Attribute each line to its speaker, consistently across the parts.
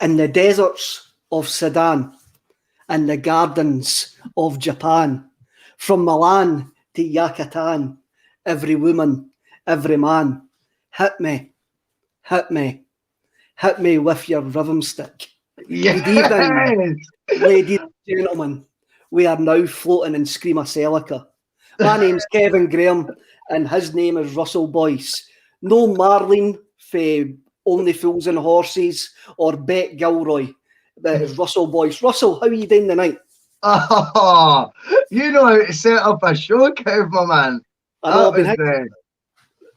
Speaker 1: in the deserts of Sudan, in the gardens of Japan, from Milan to Yucatan, every woman, every man, hit me, hit me, hit me with your rhythm stick.
Speaker 2: Yes.
Speaker 1: Good evening, ladies and gentlemen. We are now floating in SCREAMACELICA. My name's Kevin Graham, and his name is Russell Boyce. No Marlene for Only Fools and Horses or Bet Gilroy, but it's Russell Boyce. Russell, how are you doing tonight?
Speaker 2: Oh, you know how to set up a show, Kev, my man.
Speaker 1: I know,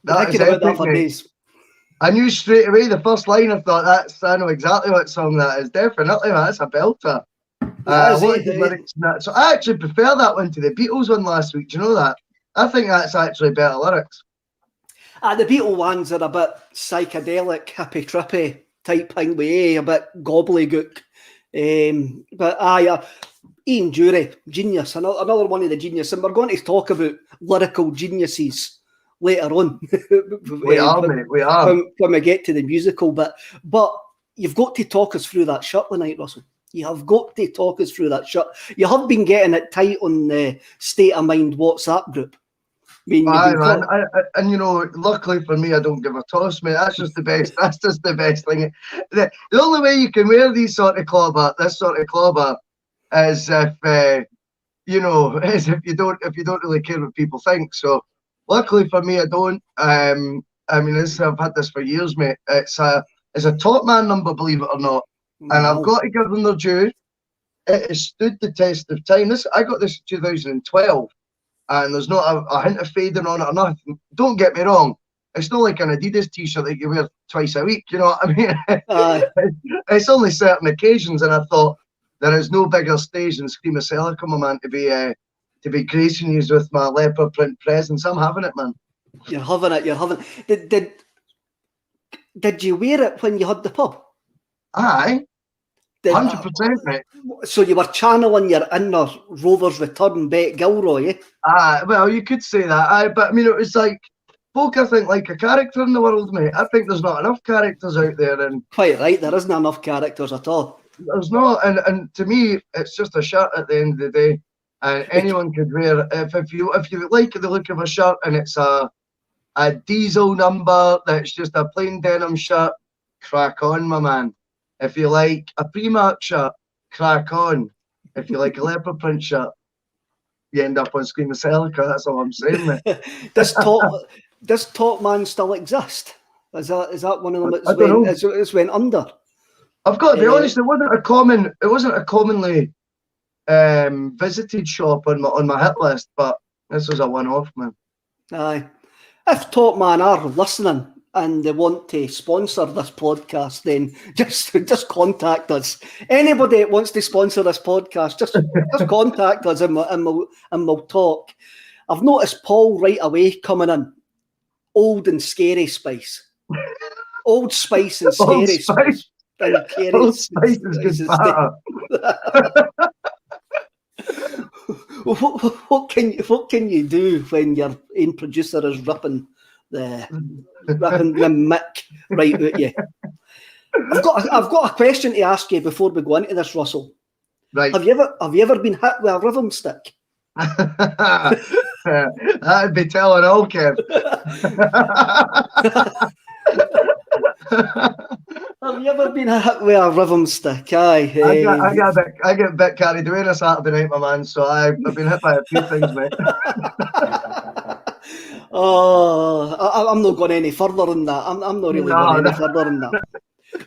Speaker 2: That
Speaker 1: I've been thinking about that for days.
Speaker 2: I knew straight away the first line. I thought, I know exactly what song that is. Definitely, man, that's a belter. What a good lyrics in that. So I actually prefer that one to the Beatles one last week. Do you know that? I think that's actually better lyrics.
Speaker 1: The Beatle ones are a bit psychedelic, hippie trippy type thing, with a bit gobbledygook. But Ian Dury, genius, another one of the genius, and we're going to talk about lyrical geniuses later on.
Speaker 2: We are, mate. We are
Speaker 1: when we get to the musical bit. But you've got to talk us through that shirt tonight, Russell. You have got to talk us through that shirt. You have been getting it tight on the State of Mind WhatsApp group.
Speaker 2: Aye, man. And you know, luckily for me, I don't give a toss, mate. That's just the best. That's just the best thing. The only way you can wear these sort of clobber, this sort of clobber, is if is if you don't really care what people think. So, luckily for me, I don't. I mean, I've had this for years, mate. It's a top man number, believe it or not. And I've got to give them their due. It has stood the test of time. I got this in 2012. And there's not a hint of fading on it or nothing. Don't get me wrong. It's not like an Adidas t-shirt that you wear twice a week. You know what I mean? It's only certain occasions. And I thought there is no bigger stage than SCREAMACELICA, my man, to be gracing you with my leopard print presence. I'm having it, man.
Speaker 1: You're having it. You're having it. Did you wear it when you had the pub?
Speaker 2: Aye. 100%, mate.
Speaker 1: So you were channeling your inner Rover's Return, Bet Gilroy, eh?
Speaker 2: Well, you could say that. But I mean, it was like folk, I think, like a character in the world, mate. I think there's not enough characters out there, and
Speaker 1: quite right, there isn't enough characters at all.
Speaker 2: There's not, and to me, it's just a shirt at the end of the day, and anyone could wear it. If you like the look of a shirt, and it's a diesel number that's just a plain denim shirt, crack on, my man. If you like a Primark shirt, crack on. If you like a leopard print shirt, you end up on SCREAMACELICA. That's all I'm saying, mate.
Speaker 1: Does Top Man still exist? Is that one of them that's went under?
Speaker 2: I've got to be honest. It wasn't a commonly visited shop on my hit list, but this was a one-off, man.
Speaker 1: Aye. If Top Man are listening and they want to sponsor this podcast, then just contact us. Anybody that wants to sponsor this podcast, just contact us and we'll talk. I've noticed Paul right away coming in. Old and scary spice. Old spice and scary spice.
Speaker 2: Old spice is good.
Speaker 1: What can you do when your own producer is ripping the mick right at you? I've got a question to ask you before we go into this, Russell.
Speaker 2: Right.
Speaker 1: Have you ever been hit with a rhythm stick?
Speaker 2: That'd be telling all, Kev.
Speaker 1: Have you ever been hit with a rhythm stick? Aye.
Speaker 2: I get a bit carried away on a Saturday night, my man. So I've been hit by a few things, mate.
Speaker 1: I'm not going any further than that. I'm not really going any further than that.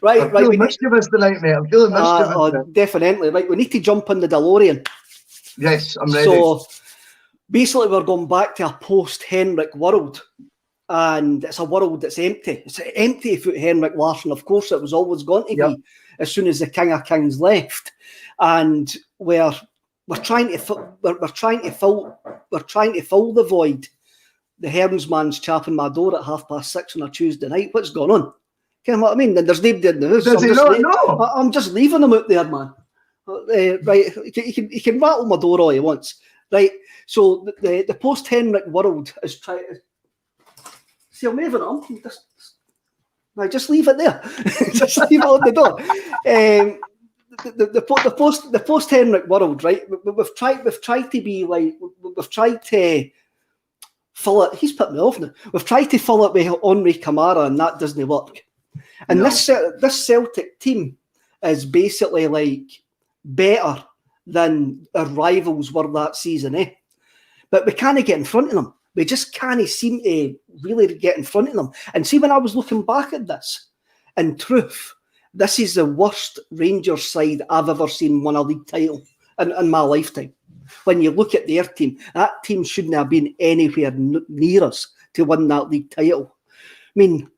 Speaker 1: Right.
Speaker 2: I'm feeling mischievous tonight, mate. I'm feeling mischievous.
Speaker 1: Definitely. Right, we need to jump in the DeLorean.
Speaker 2: Yes, I'm ready.
Speaker 1: So basically, we're going back to a post-Henrik world. And it's a world that's empty. It's empty for Henrik Larsson. Of course, it was always going to be as soon as the King of Kings left. And we're trying to fill the void. The Hermsman's chapping my door at 6:30 on a Tuesday night. What's going on? You know what I mean? And there's nobody in the house.
Speaker 2: Does he not know?
Speaker 1: I'm just leaving him out there, man. Right? He can rattle my door all he wants. Right? So the post-Henrik world is trying to. See, I'm moving on. I just leave it there. Just leave it on the door. The post Henrik world, right? We've tried to be like, we've tried to fill it. He's put me off now. We've tried to fill it with Henri Camara, and that doesn't work. And
Speaker 2: No.
Speaker 1: this Celtic team is basically like better than our rivals were that season, eh? But we can't get in front of them. We just can't seem to really get in front of them. And see, when I was looking back at this, in truth, this is the worst Rangers side I've ever seen win a league title in my lifetime. When you look at their team, that team shouldn't have been anywhere near us to win that league title. I mean,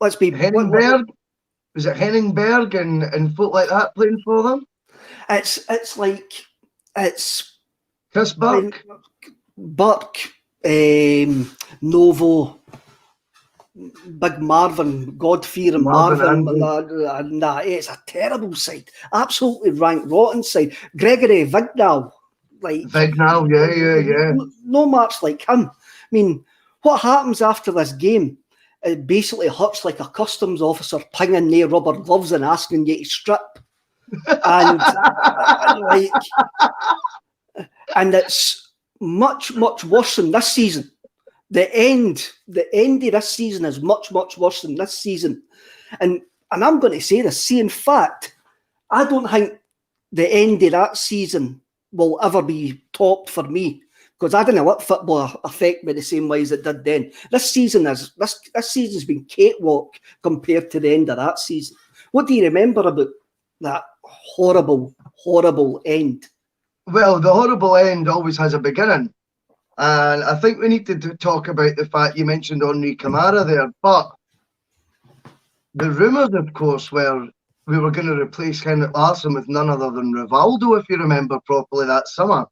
Speaker 1: let's be...
Speaker 2: Henningberg? Was it Henningberg and folk like that playing for them?
Speaker 1: It's
Speaker 2: Chris Burke?
Speaker 1: Burke, Novo, Big Marvin, God-fearing Marvin. It's a terrible side. Absolutely ranked rotten side. Gregory Vignal.
Speaker 2: Vignal, yeah.
Speaker 1: No match like him. I mean, what happens after this game? It basically hurts like a customs officer pinging their rubber gloves and asking you to strip. And and it's much worse than this season. The end of this season is much worse than this season. And I'm going to say this. See, in fact, I don't think the end of that season will ever be topped for me, because I didn't let football affect me the same way as it did then. This season's been cakewalk compared to the end of that season. What do you remember about that horrible end?
Speaker 2: Well, the horrible end always has a beginning. And I think we need to talk about the fact you mentioned Henri Camara there. But the rumours, of course, were we were going to replace Henrik Larsson with none other than Rivaldo, if you remember properly, that summer.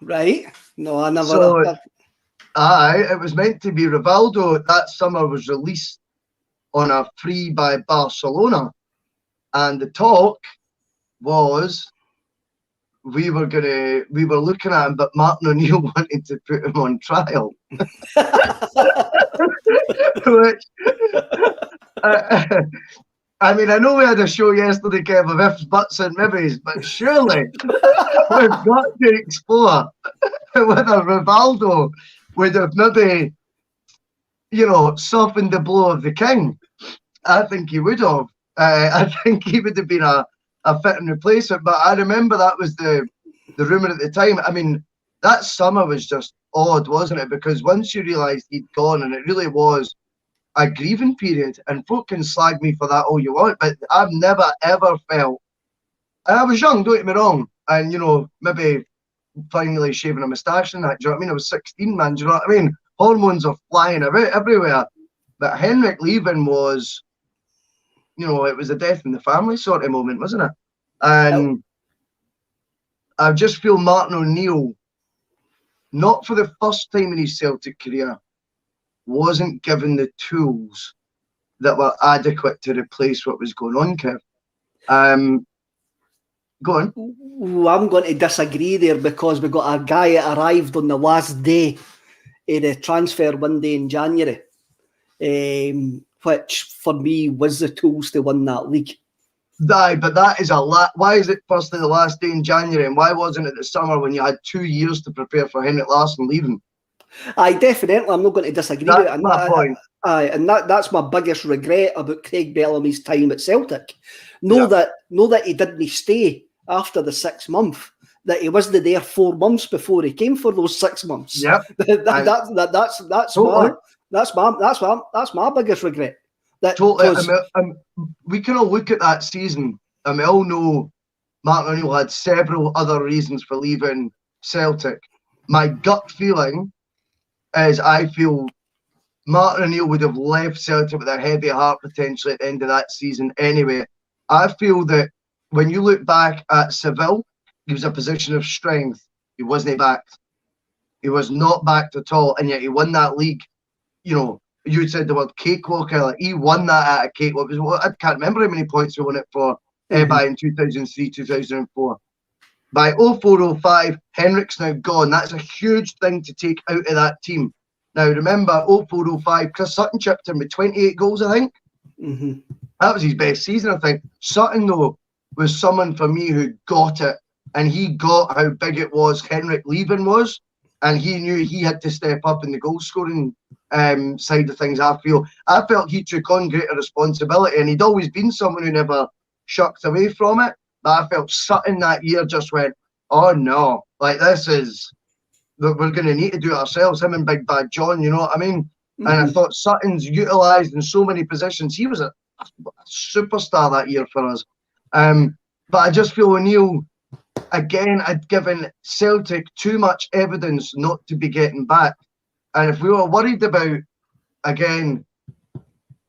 Speaker 1: Right. No, I never...
Speaker 2: So, it was meant to be Rivaldo. That summer was released on a free by Barcelona. And the talk was... We were looking at him, but Martin O'Neill wanted to put him on trial. Which, I mean, I know we had a show yesterday, Kev, of ifs, buts and maybes, but surely we've got to explore whether Rivaldo would have maybe, softened the blow of the king. I think he would have. I think he would have been a fitting replacement, but I remember that was the rumour at the time. I mean, that summer was just odd, wasn't it? Because once you realised he'd gone, and it really was a grieving period, and folk can slag me for that all you want, but I've never ever felt, and I was young, don't get me wrong, and maybe finally shaving a moustache and that, do you know what I mean? I was 16, man, do you know what I mean? Hormones are flying about everywhere, but Henrik leaving was, it was a death in the family sort of moment, wasn't it? And I just feel Martin O'Neill, not for the first time in his Celtic career, wasn't given the tools that were adequate to replace what was going on, Kev. Go on.
Speaker 1: Ooh, I'm going to disagree there, because we got a guy that arrived on the last day of the transfer window in January, which for me was the tools to win that league.
Speaker 2: Aye, but that is a lot. Why is it firstly the last day in January, and why wasn't it the summer when you had 2 years to prepare for Henrik Larsson leaving?
Speaker 1: Aye, definitely. I'm not going to disagree with it.
Speaker 2: That's my point.
Speaker 1: And that's my biggest regret about Craig Bellamy's time at Celtic. Know that he didn't stay after the 6 months. That he wasn't there 4 months before he came for those 6 months.
Speaker 2: Yep.
Speaker 1: That's my biggest regret.
Speaker 2: Totally. We can all look at that season, and we all know Martin O'Neill had several other reasons for leaving Celtic. My gut feeling is I feel Martin O'Neill would have left Celtic with a heavy heart potentially at the end of that season anyway. I feel that when you look back at Seville, he was a position of strength. He wasn't backed. He was not backed at all, and yet he won that league. You said the word cakewalk. He won that at a cakewalk. I can't remember how many points he won it for by in 2003, 2004. By 04-05, Henrik's now gone. That's a huge thing to take out of that team. Now, remember, 04-05, Chris Sutton chipped in with 28 goals, I think.
Speaker 1: Mm-hmm.
Speaker 2: That was his best season, I think. Sutton, though, was someone for me who got it, and he got how big it was Henrik leaving was, and he knew he had to step up in the goal-scoring side of things, I felt he took on greater responsibility, and he'd always been someone who never shucked away from it, but I felt Sutton that year just went, oh no, like this is... we're going to need to do it ourselves, him and Big Bad John, you know what I mean? Mm-hmm. And I thought Sutton's utilised in so many positions. He was a superstar that year for us. But I just feel O'Neill, again, had given Celtic too much evidence not to be getting back. And if we were worried about, again,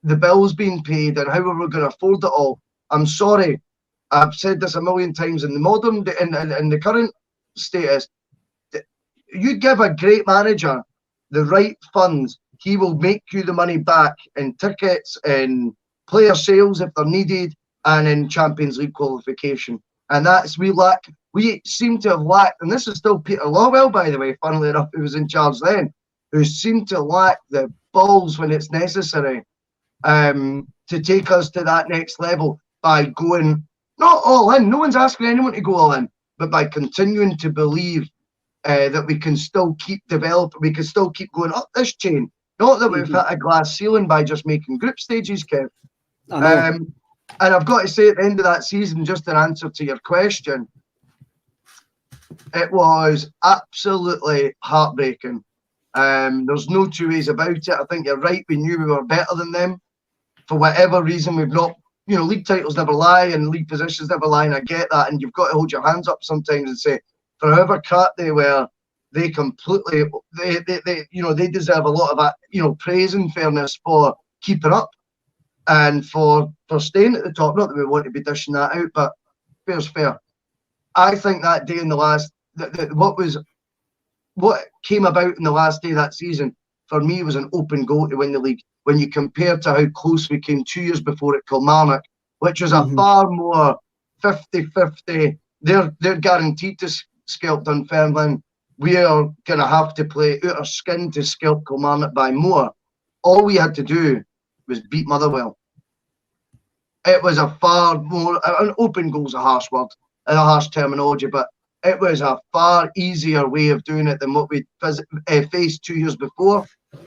Speaker 2: the bills being paid and how we were going to afford it all, I'm sorry, I've said this a million times, in the modern, in the current status, you give a great manager the right funds, he will make you the money back in tickets, in player sales if they're needed, and in Champions League qualification. And that's we seem to have lacked, and this is still Peter Lawwell, by the way, funnily enough, who was in charge then, who seemed to lack the balls when it's necessary to take us to that next level by going, not all in, no one's asking anyone to go all in, but by continuing to believe that we can still keep developing, we can still keep going up this chain. Not that we've hit a glass ceiling by just making group stages, Kev. And I've got to say, at the end of that season, just in answer to your question, it was absolutely heartbreaking. There's no two ways about it. I think you're right. We knew we were better than them. For whatever reason, we've not, you know, league titles never lie and league positions never lie, and I get that. And you've got to hold your hands up sometimes and say, for however crap they were, they completely, they deserve a lot of, praise and fairness for keeping up and for staying at the top. Not that we want to be dishing that out, but fair's fair. I think that day in the last, what came about in the last day of that season, for me, was an open goal to win the league. When you compare to how close we came 2 years before at Kilmarnock, which was a far more 50-50, they're guaranteed to scalp Dunfermline. We are going to have to play out our skin to scalp Kilmarnock by more. All we had to do was beat Motherwell. It was a far more, an open goal's a harsh word, and a harsh terminology, but it was a far easier way of doing it than what we faced 2 years before.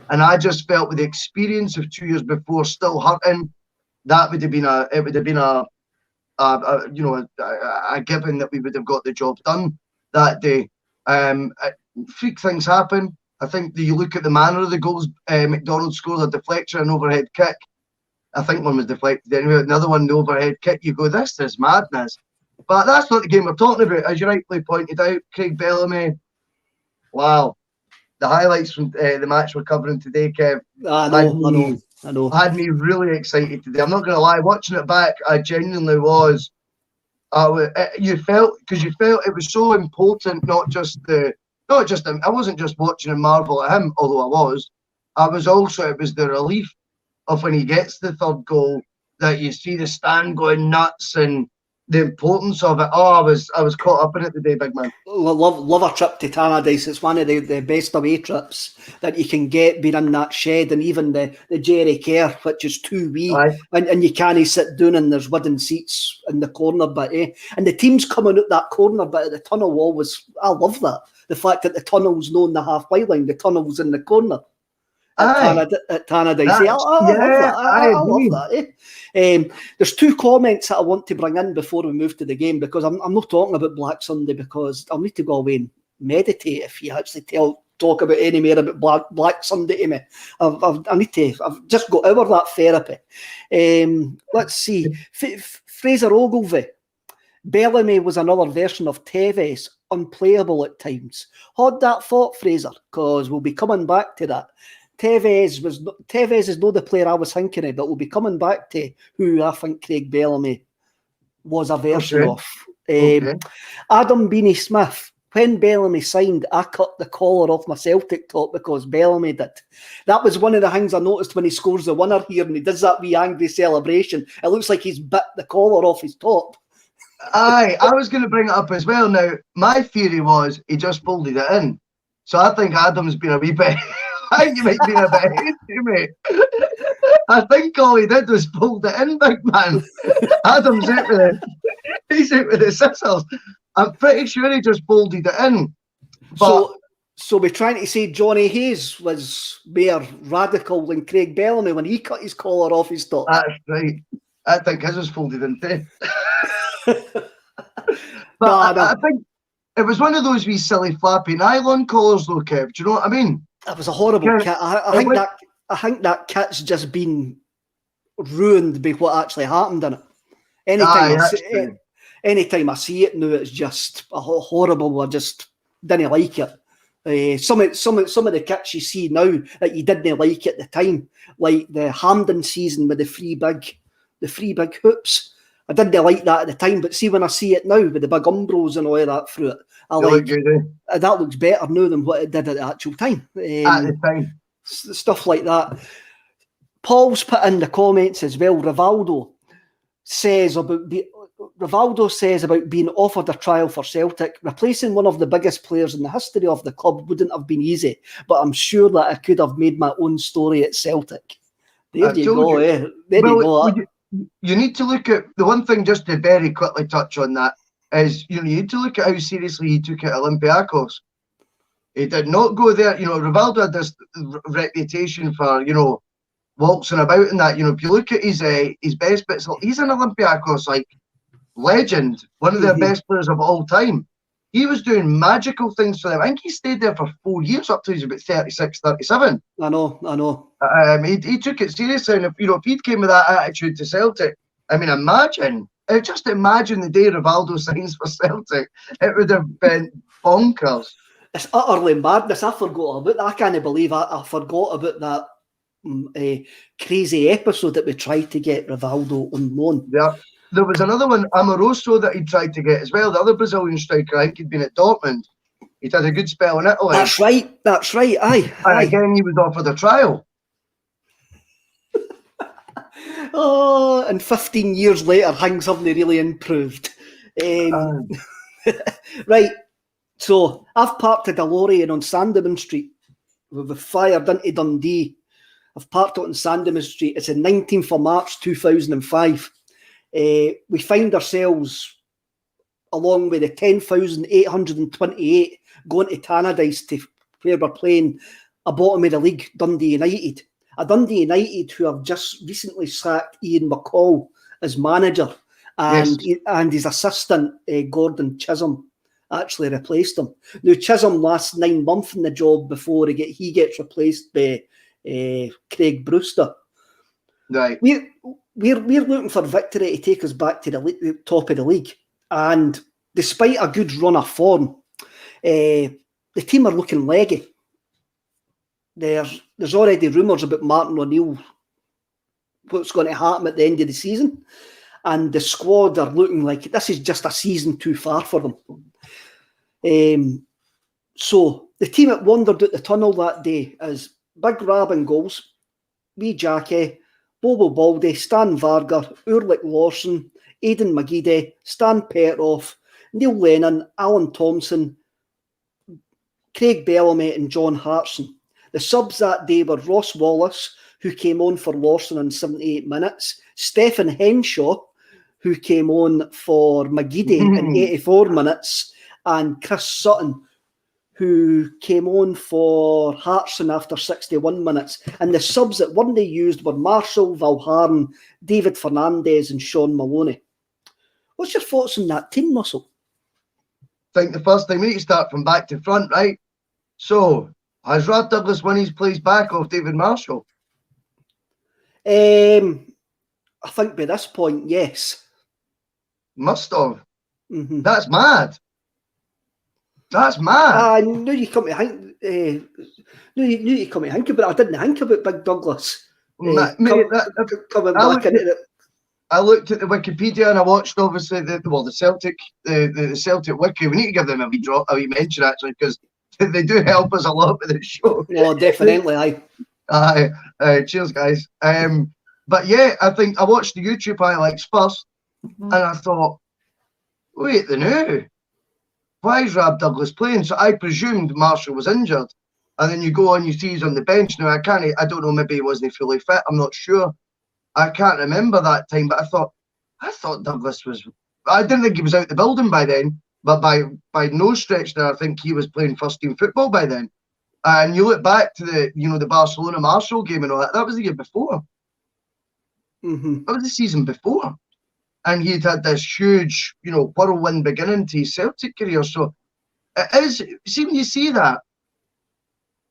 Speaker 2: And I just felt with the experience of 2 years before still hurting, that would have been a given that we would have got the job done that day. Freak things happen. I think that you look at the manner of the goals. McDonald scored a deflection and overhead kick. I think one was deflected anyway. Another one, the overhead kick. You go, this is madness. But that's not the game we're talking about. As you rightly pointed out, Craig Bellamy. Wow. The highlights from the match we're covering today, Kev. I know. Had me really excited today. I'm not going to lie. Watching it back, I genuinely was. You felt it was so important. I wasn't just watching and marvel at him, although I was. It was the relief of when he gets the third goal that you see the stand going nuts and the importance of it. Oh, I was caught up in it today, big man.
Speaker 1: Love a trip to Tannadice. It's one of the best away trips that you can get, being in that shed, and even the Jerry Kerr, which is too wee, and you can't sit down, and there's wooden seats in the corner bit, and the team's coming out that corner bit of the tunnel wall I love that. The fact that the tunnel's not in the halfway line, the tunnel's in the corner. At Tannadice. I love that. There's two comments that I want to bring in before we move to the game, because I'm not talking about Black Sunday, because I'll need to go away and meditate if you actually talk about any more about Black Sunday to me. I've just got over that therapy. Let's see. Fraser Ogilvie. Bellamy was another version of Tevez, unplayable at times. Hold that thought, Fraser, because we'll be coming back to that. Tevez is not the player I was thinking of, but we'll be coming back to who I think Craig Bellamy was a version of. Adam Beanie Smith. When Bellamy signed, I cut the collar off my Celtic top because Bellamy did. That was one of the things I noticed when he scores the winner here and he does that wee angry celebration. It looks like he's bit the collar off his top.
Speaker 2: I was going to bring it up as well. Now, my theory was he just folded it in. So I think Adam's been a wee bit I think you might be a bit hasty, mate. I think all he did was fold it in, big man. Adam's out with it. He's out with the scissors. I'm pretty sure he just folded it in. But
Speaker 1: so we're trying to say Johnny Hayes was more radical than Craig Bellamy when he cut his collar off his top.
Speaker 2: that's right. I think his was folded in too. But I think it was one of those wee silly flappy nylon collars though, Kev. Do you know what I mean?
Speaker 1: That was a horrible kit. I think that kit's just been ruined by what actually happened in it. Anytime I see it now, it's just horrible. I just didn't like it. Some of the kits you see now that you didn't like at the time, like the Hampden season with the three big hoops. I didn't like that at the time, but see when I see it now with the big umbros and all of that through it, that looks better now than what it did at the actual time.
Speaker 2: At the time,
Speaker 1: stuff like that. Paul's put in the comments as well. Rivaldo says about being offered a trial for Celtic. Replacing one of the biggest players in the history of the club wouldn't have been easy, but I'm sure that I could have made my own story at Celtic. There you go. There you go.
Speaker 2: You need to look at the one thing, just to very quickly touch on that, is you need to look at how seriously he took it at Olympiacos. He did not go there. Rivaldo had this reputation for, waltzing about and that. If you look at his best bits, he's an Olympiacos like legend, one of their best players of all time. He was doing magical things for them. I think he stayed there for 4 years up to he was about 36, 37.
Speaker 1: I know.
Speaker 2: He took it seriously, and if he'd came with that attitude to Celtic, I mean, imagine the day Rivaldo signs for Celtic. It would have been bonkers.
Speaker 1: It's utterly madness. I forgot about that. I can't believe I forgot about that crazy episode that we tried to get Rivaldo on loan.
Speaker 2: Yeah. There was another one, Amoroso, that he tried to get as well. The other Brazilian striker, I think he'd been at Dortmund. He'd had a good spell in Italy.
Speaker 1: That's right. Aye.
Speaker 2: And again, he was offered a trial.
Speaker 1: And 15 years later, things haven't really improved. Right. So I've parked a DeLorean on Sandeman Street. We've fired into Dundee. I've parked it on Sandeman Street. It's the 19th of March 2005. We find ourselves, along with the 10,828, going to Tannadice to where we're playing a bottom of the league, Dundee United. A Dundee United who have just recently sacked Ian McCall as manager, and his assistant, Gordon Chisholm, actually replaced him. Now, Chisholm lasts 9 months in the job before he gets replaced by Craig Brewster.
Speaker 2: Right.
Speaker 1: We're looking for victory to take us back to the top of the league. And despite a good run of form, the team are looking leggy. There's already rumours about Martin O'Neill, what's going to happen at the end of the season. And the squad are looking like this is just a season too far for them. So the team that wandered out the tunnel that day is Big Rab in goals, Wee Jackie, Bobo Baldy, Stan Varga, Ulrich Lawson, Aidan McGeady, Stan Petroff, Neil Lennon, Alan Thompson, Craig Bellamy and John Hartson. The subs that day were Ross Wallace, who came on for Lawson in 78 minutes, Stephen Henshaw, who came on for McGeady in 84 minutes, and Chris Sutton, who came on for Hartson after 61 minutes. And the subs that weren't used were Marshall, Valharan, David Fernandez and Sean Maloney. What's your thoughts on that team, Russell?
Speaker 2: I think the first thing we need to start from back to front, right? So, has Rod Douglas won his place back off David Marshall?
Speaker 1: I think by this point, yes.
Speaker 2: Must have. That's mad. That's mad.
Speaker 1: I knew you come to think. Knew you come to think about it. I didn't think about Big Douglas.
Speaker 2: Coming back into it. I looked at the Wikipedia and I watched obviously the Celtic the Celtic wiki. We need to give them a wee mention actually, because they do help us a lot with the show.
Speaker 1: Oh, definitely.
Speaker 2: Cheers, guys. But yeah, I think I watched the YouTube highlights first, and I thought, wait, why is Rab Douglas playing? So I presumed Marshall was injured. And then you go on, you see he's on the bench. Now, I don't know, maybe he wasn't fully fit. I'm not sure. I can't remember that time, but I thought Douglas was, I didn't think he was out the building by then, but by no stretch now, I think he was playing first team football by then. And you look back to the Barcelona Marshall game and all that, that was the year before. That was the season before. And he'd had this huge, whirlwind beginning to his Celtic career. So it is, see, when you see that,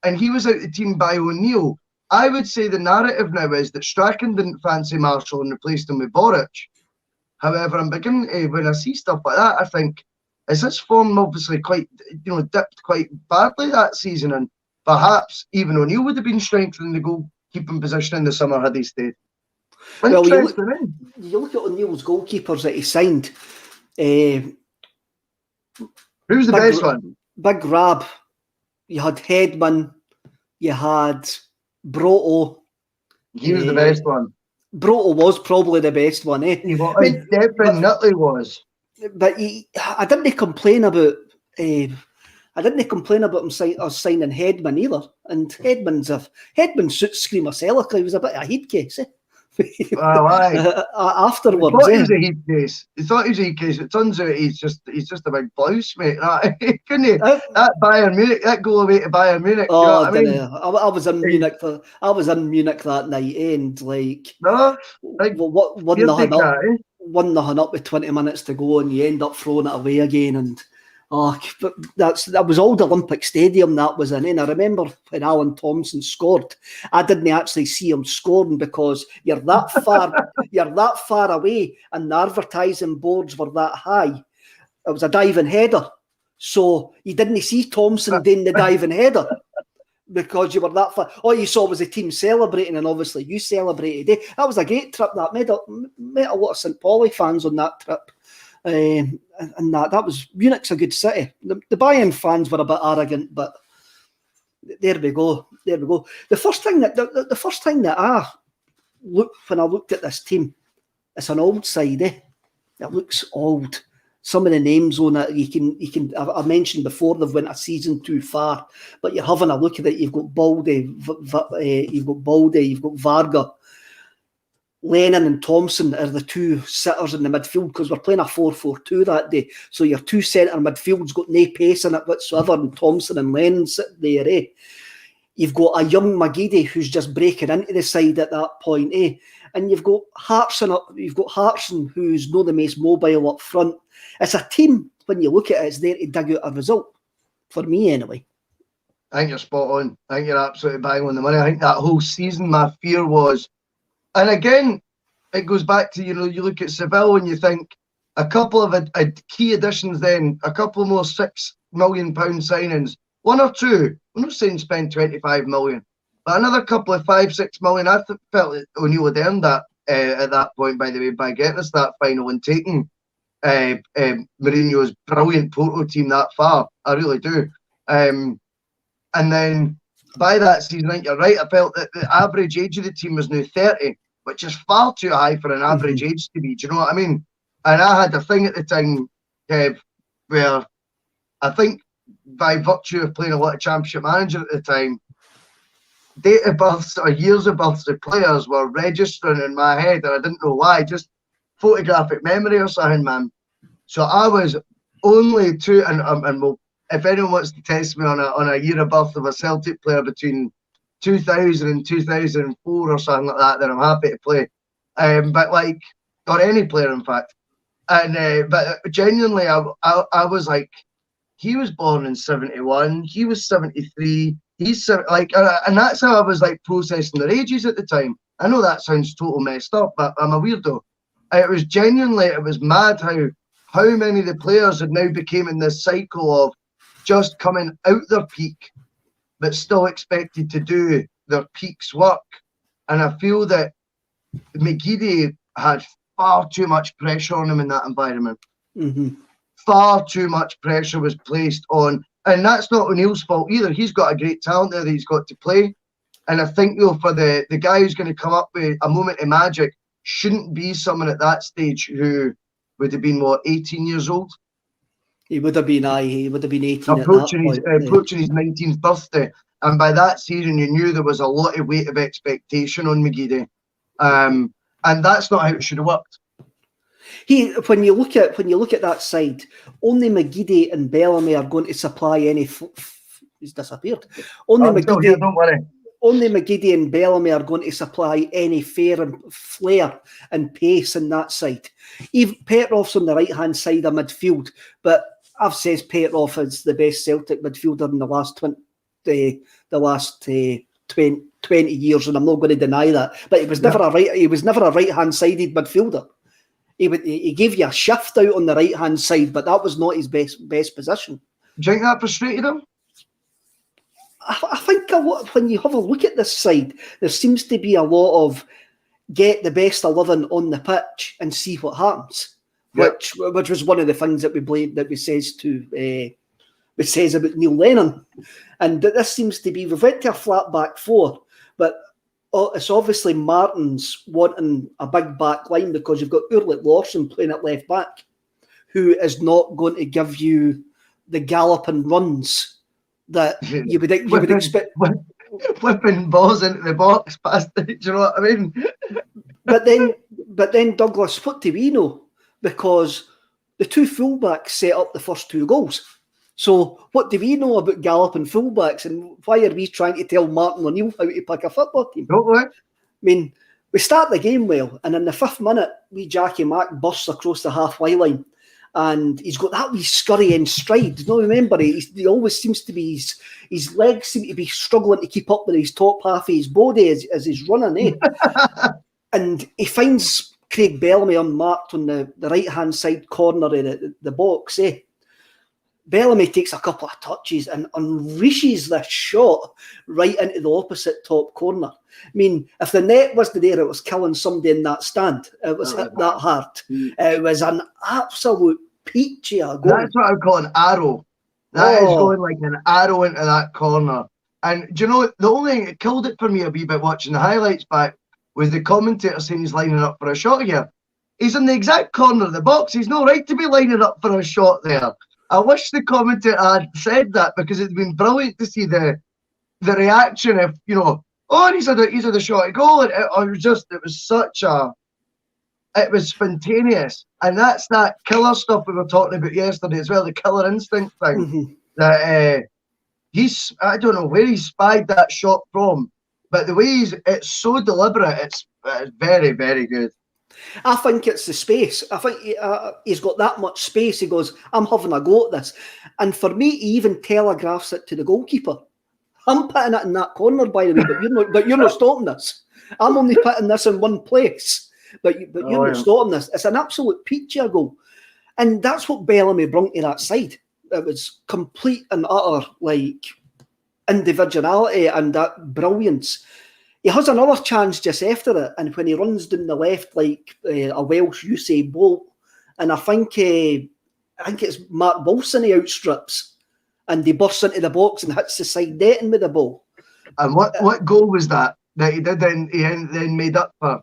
Speaker 2: and he was out the team by O'Neill, I would say the narrative now is that Strachan didn't fancy Marshall and replaced him with Boric. However, I'm beginning to, when I see stuff like that, I think, is this form obviously quite, dipped quite badly that season? And perhaps even O'Neill would have been strengthening the goalkeeping position in the summer had he stayed.
Speaker 1: Well, you look at O'Neill's goalkeepers that he signed.
Speaker 2: Who's the best one?
Speaker 1: Big Rab. You had Headman. You had Broto.
Speaker 2: He was the best one.
Speaker 1: Broto was probably the best one, eh?
Speaker 2: He definitely was.
Speaker 1: But I didn't complain about. I didn't complain about us signing Headman either. And Headman suits Screamacelica. He was a bit of a head case, eh? Afterwards,
Speaker 2: he thought he was a heat case. He thought he was a heat case. It turns out he's just a big blouse, mate. Couldn't he? That Bayern Munich, that goal away to Bayern Munich.
Speaker 1: Oh, I was in Munich. I was in Munich that night, and one nothing up with 20 minutes to go, and you end up throwing it away again, and. But that was Old Olympic Stadium that was in. And I remember when Alan Thompson scored, I didn't actually see him scoring because you're that far away, and the advertising boards were that high. It was a diving header, so you didn't see Thompson doing the diving header because you were that far. All you saw was the team celebrating, and obviously you celebrated. That was a great trip. That met a lot of St. Pauli fans on that trip. And that was Munich's a good city. The Bayern fans were a bit arrogant, but there we go. The first thing that I looked when I looked at this team, it's an old side. It looks old. Some of the names on it, you can. I mentioned before they've went a season too far, but you're having a look at it. You've got Baldy, you've got Varga. Lennon and Thompson are the two sitters in the midfield because we're playing a 4-4-2 that day. So your two centre midfield's got no pace in it whatsoever, and Thompson and Lennon sit there, eh? You've got a young McGeady who's just breaking into the side at that point, eh? And you've got Hartson who's not the most mobile up front. It's a team, when you look at it, it's there to dig out a result. For me, anyway.
Speaker 2: I think you're spot on. I think you're absolutely bang on the money. I think that whole season, my fear was. And again, it goes back to, you look at Seville and you think a couple of key additions then, a couple more £6 million signings, one or two, we're not saying spend 25 million, but another couple of 5-6 million. I felt that O'Neill had earned that at that point, by the way, by getting us that final and taking Mourinho's brilliant Porto team that far. I really do. And then by that season, I think you're right, I felt that the average age of the team was now 30. Which is far too high for an average age to be. Do you know what I mean? And I had a thing at the time, Kev, where I think by virtue of playing a lot of Championship Manager at the time, date of births or years of births of players were registering in my head, and I didn't know why. Just photographic memory or something, man. So I was only two, and we'll, if anyone wants to test me on a year of birth of a Celtic player between 2000 and 2004 or something like that, then I'm happy to play. But like, or any player, in fact. And but genuinely, I was like, he was born in 71, he was 73, he's like, and that's how I was like processing their ages at the time. I know that sounds total messed up, but I'm a weirdo. It was genuinely, it was mad how many of the players had now became in this cycle of just coming out their peak, but still expected to do their peak's work. And I feel that McGeady had far too much pressure on him in that environment. Far too much pressure was placed on, and that's not O'Neill's fault either. He's got a great talent there that he's got to play. And I think, though, for the guy who's going to come up with a moment of magic, shouldn't be someone at that stage who would have been, 18 years old? He would have been 18
Speaker 1: approaching
Speaker 2: at that point. Approaching his 19th birthday. And by that season, you knew there was a lot of weight of expectation on McGeady. And that's not how it should have worked.
Speaker 1: When you look at that side, only McGeady and Bellamy are going to supply any. He's disappeared. Only McGeady.
Speaker 2: Don't worry.
Speaker 1: Only McGeady and Bellamy are going to supply any flair and pace in that side. Even Petrov's on the right-hand side of midfield, but I've said Petrov is the best Celtic midfielder in the last 20 years, and I'm not going to deny that. But he was never a right-hand-sided midfielder. He gave you a shift out on the right-hand side, but that was not his best position.
Speaker 2: Do you think that frustrated him?
Speaker 1: I think when you have a look at this side, there seems to be a lot of get the best 11 on the pitch and see what happens, which was one of the things that we says about Neil Lennon, and this seems to be we've went to a flat back four, but it's obviously Martin's wanting a big back line because you've got Ulrich Larsson playing at left back, who is not going to give you the galloping runs that you would expect.
Speaker 2: Whipping balls into the box past it, do you know what I mean?
Speaker 1: But then Douglas, what do we know? Because the two fullbacks set up the first two goals. So what do we know about galloping fullbacks, and why are we trying to tell Martin O'Neill how to pick a football team?
Speaker 2: Totally.
Speaker 1: I mean, we start the game well, and in the 5th minute, Jackie Mack bursts across the halfway line. And he's got that wee scurrying stride. No, remember, he always seems to be, his legs seem to be struggling to keep up with his top half of his body as he's running, And he finds Craig Bellamy unmarked on the right-hand side corner of the box, Bellamy takes a couple of touches and unleashes this shot right into the opposite top corner. I mean, if the net wasn't there, it was killing somebody in that stand. It was hit that hard. It was an absolute peachy goal.
Speaker 2: That's what I call an arrow. That is going like an arrow into that corner. And do you know, the only thing that killed it for me a wee bit watching the highlights back was the commentator saying he's lining up for a shot here. He's in the exact corner of the box. He's no right to be lining up for a shot there. I wish the commentator had said that, because it'd been brilliant to see the reaction if, you know, he's had a shot at goal. It was spontaneous. And that's that killer stuff we were talking about yesterday as well, the killer instinct thing. That I don't know where he spied that shot from, but the way it's so deliberate, it's very, very good.
Speaker 1: I think it's the space. I think he's got that much space. He goes, I'm having a go at this. And for me, he even telegraphs it to the goalkeeper. I'm putting it in that corner, by the way, but you're not stopping this. I'm only putting this in one place, but you're not stopping this. It's an absolute peachy goal. And that's what Bellamy brought to that side. It was complete and utter, like, individuality and that brilliance. He has another chance just after it, and when he runs down the left like a Welsh Usain Bolt, and I think it's Mark Wilson he outstrips, and he bursts into the box and hits the side netting with the ball.
Speaker 2: And what goal was that he did then made up for?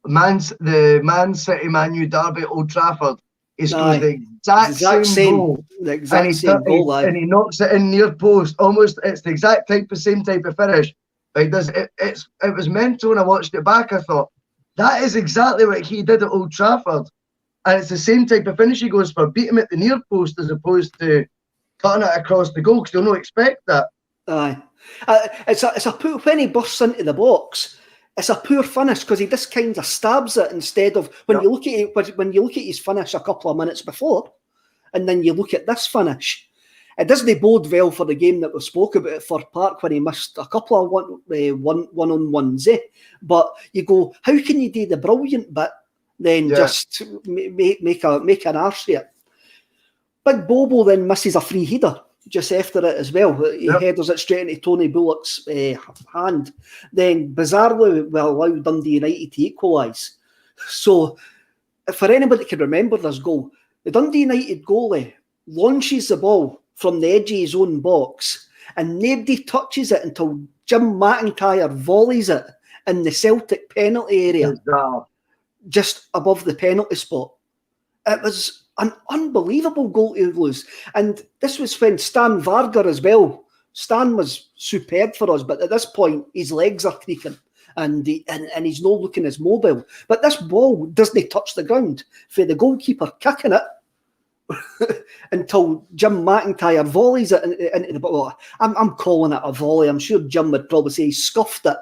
Speaker 2: The Man City Man U derby at Old Trafford. He scores the exact same goal.
Speaker 1: The exact same goal.
Speaker 2: And he knocks it in near post. Almost, it's the exact same type of finish. It was mental when I watched it back. I thought, that is exactly what he did at Old Trafford. And it's the same type of finish he goes for, beat him at the near post as opposed to cutting it across the goal, because you'll not expect that.
Speaker 1: Aye. It's a poor, when he bursts into the box, it's a poor finish because he just kind of stabs it instead of, when you look at his finish a couple of minutes before, and then you look at this finish, it doesn't bode well for the game that we spoke about at Fir Park when he missed a couple of one-on-ones. But you go, how can you do the brilliant bit, then just make an arse of it? Big Bobo then misses a free header just after it as well. He headers it straight into Tony Bullock's hand. Then bizarrely will allow Dundee United to equalise. So for anybody that can remember this goal, the Dundee United goalie launches the ball from the edge of his own box and nobody touches it until Jim McIntyre volleys it in the Celtic penalty area, just above the penalty spot. It was an unbelievable goal to lose. And this was when Stan Varga as well Stan was superb for us, but at this point, his legs are creaking and he's not looking as mobile. But this ball doesn't touch the ground for the goalkeeper kicking it until Jim McIntyre volleys it into the ball. I'm calling it a volley. I'm sure Jim would probably say he scuffed it,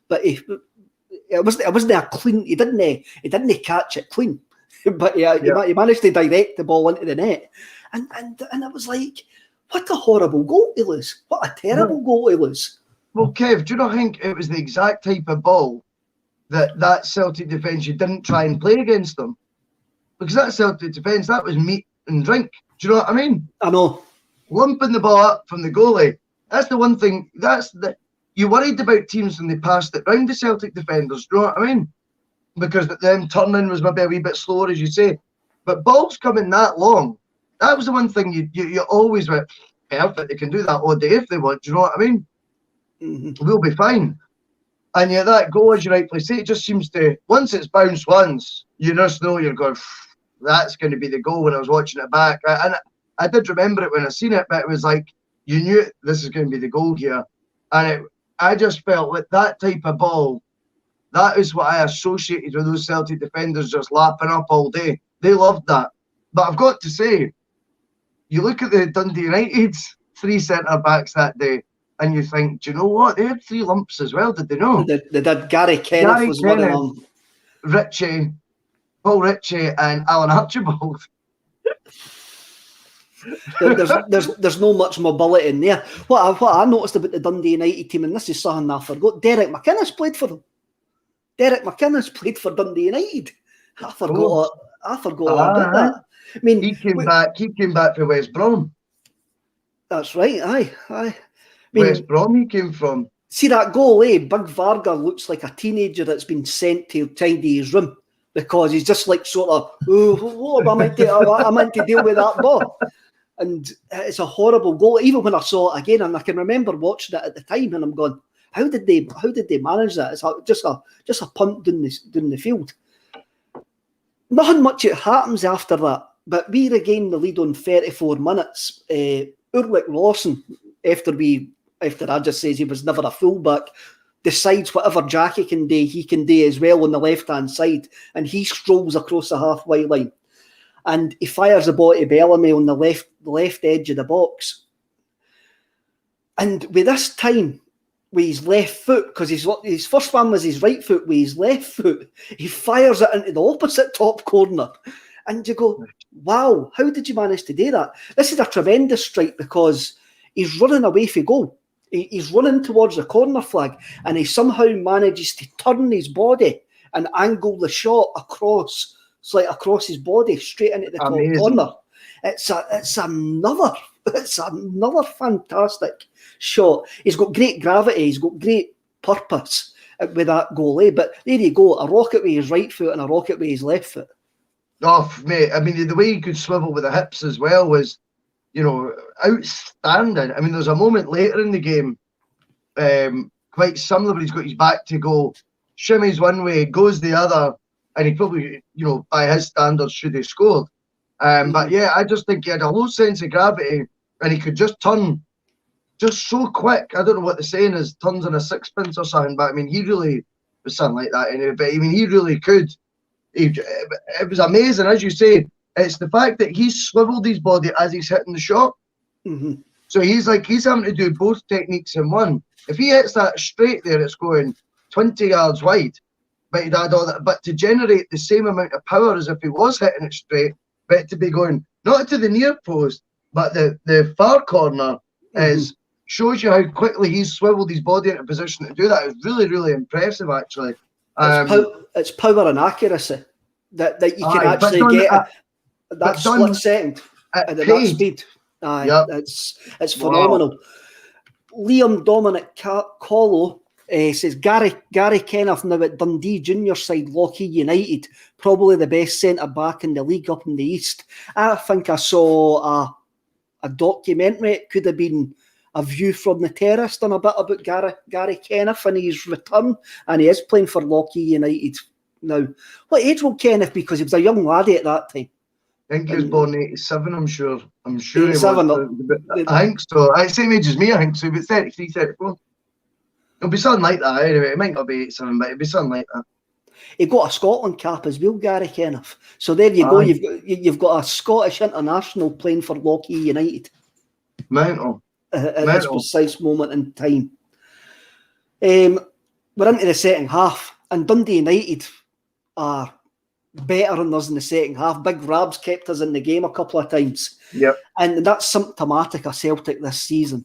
Speaker 1: but it wasn't a clean. He didn't catch it clean, but he managed to direct the ball into the net, and it was like, what a horrible goal to lose! What a terrible goal to lose!
Speaker 2: Well, Kev, do you not think it was the exact type of ball that Celtic defence you didn't try and play against them? Because that Celtic defence, that was meat and drink. Do you know what I mean?
Speaker 1: I know.
Speaker 2: Lumping the ball up from the goalie. That's the one thing. You worried about teams when they passed it round the Celtic defenders. Do you know what I mean? Because them turning was maybe a wee bit slower, as you say. But balls coming that long, that was the one thing you always went, perfect, they can do that all day if they want. Do you know what I mean?
Speaker 1: Mm-hmm.
Speaker 2: We'll be fine. And yet that goal, as you rightly say, it just seems to, once it's bounced once, you just know you're going, that's going to be the goal when I was watching it back. And I did remember it when I seen it, but it was like, you knew this is going to be the goal here. And I just felt like that type of ball, that is what I associated with those Celtic defenders just lapping up all day. They loved that. But I've got to say, you look at the Dundee United's 3 centre-backs that day, and you think, do you know what? They had 3 lumps as well, did they know?
Speaker 1: They did. Gary Kenneth was one of them.
Speaker 2: Ritchie, Paul Ritchie and Alan Archibald.
Speaker 1: There's no much mobility in there. What I noticed about the Dundee United team, and this is something I forgot, Derek McInnes played for them. Derek McInnes played for Dundee United. I forgot all about that. I mean,
Speaker 2: he came back for West Brom.
Speaker 1: That's right, aye. I
Speaker 2: mean, West Brom he came from.
Speaker 1: See that goal, Big Varga looks like a teenager that's been sent to tidy his room because he's just like sort of, I meant to deal with that ball. And it's a horrible goal. Even when I saw it again, and I can remember watching it at the time, and I'm going, how did they manage that? It's just a punt down the field. Nothing much happens after that, but we regain the lead on 34 minutes. Ulrich Lawson, after I just says he was never a fullback, decides whatever Jackie can do, he can do as well on the left-hand side, and he strolls across the halfway line. And he fires the ball to Bellamy on the left edge of the box. And with this time, with his left foot, because his first one was his right foot, with his left foot, he fires it into the opposite top corner. And you go, wow, how did you manage to do that? This is a tremendous strike because he's running away from goal. He's running towards the corner flag, and he somehow manages to turn his body and angle the shot across his body straight into the top corner. It's another fantastic shot. He's got great gravity. He's got great purpose with that goal. But there you go, a rocket with his right foot and a rocket with his left foot.
Speaker 2: Oh, mate, I mean, the way he could swivel with the hips as well was, outstanding. I mean, there's a moment later in the game, quite similar, but he's got his back to go, shimmies one way, goes the other, and he probably, by his standards, should have scored. But yeah, I just think he had a low sense of gravity, and he could just turn just so quick. I don't know what the saying is, turns on a sixpence or something, but I mean, he really was something like that anyway. But I mean, he really could. It was amazing, as you say. It's the fact that he swiveled his body as he's hitting the shot.
Speaker 1: Mm-hmm.
Speaker 2: So he's having to do both techniques in one. If he hits that straight there, it's going 20 yards wide. But he'd add all that. But to generate the same amount of power as if he was hitting it straight, but to be going not to the near post, but the far corner shows you how quickly he's swiveled his body into position to do that. It's really, really impressive, actually.
Speaker 1: It's power and accuracy that you can actually get at that split second at that speed. It's phenomenal. Wow. Liam Dominic Collo says Gary Kenneth now at Dundee junior side Lockheed United, probably the best centre back in the league up in the east. I think I saw a documentary. It could have been A View from the Terrace, done a bit about Gary Kenneth and his return, and he is playing for Lockheed United now. What age will Kenneth be? Because he was a young laddie at that time.
Speaker 2: I think he was born in 87, I'm sure. I'm sure he
Speaker 1: 87,
Speaker 2: was. I think so. Same age as me, I think so. But 33, 34. It'll be something like that anyway. It might not be 87, but it'll be something like that.
Speaker 1: He got a Scotland cap as well, Gary Kenneth. So there you go. You've got a Scottish international playing for Lockheed United.
Speaker 2: Mental.
Speaker 1: At this precise moment in time. We're into the second half, and Dundee United are better than us in the second half. Big Rabs kept us in the game a couple of times.
Speaker 2: Yep.
Speaker 1: And that's symptomatic of Celtic this season.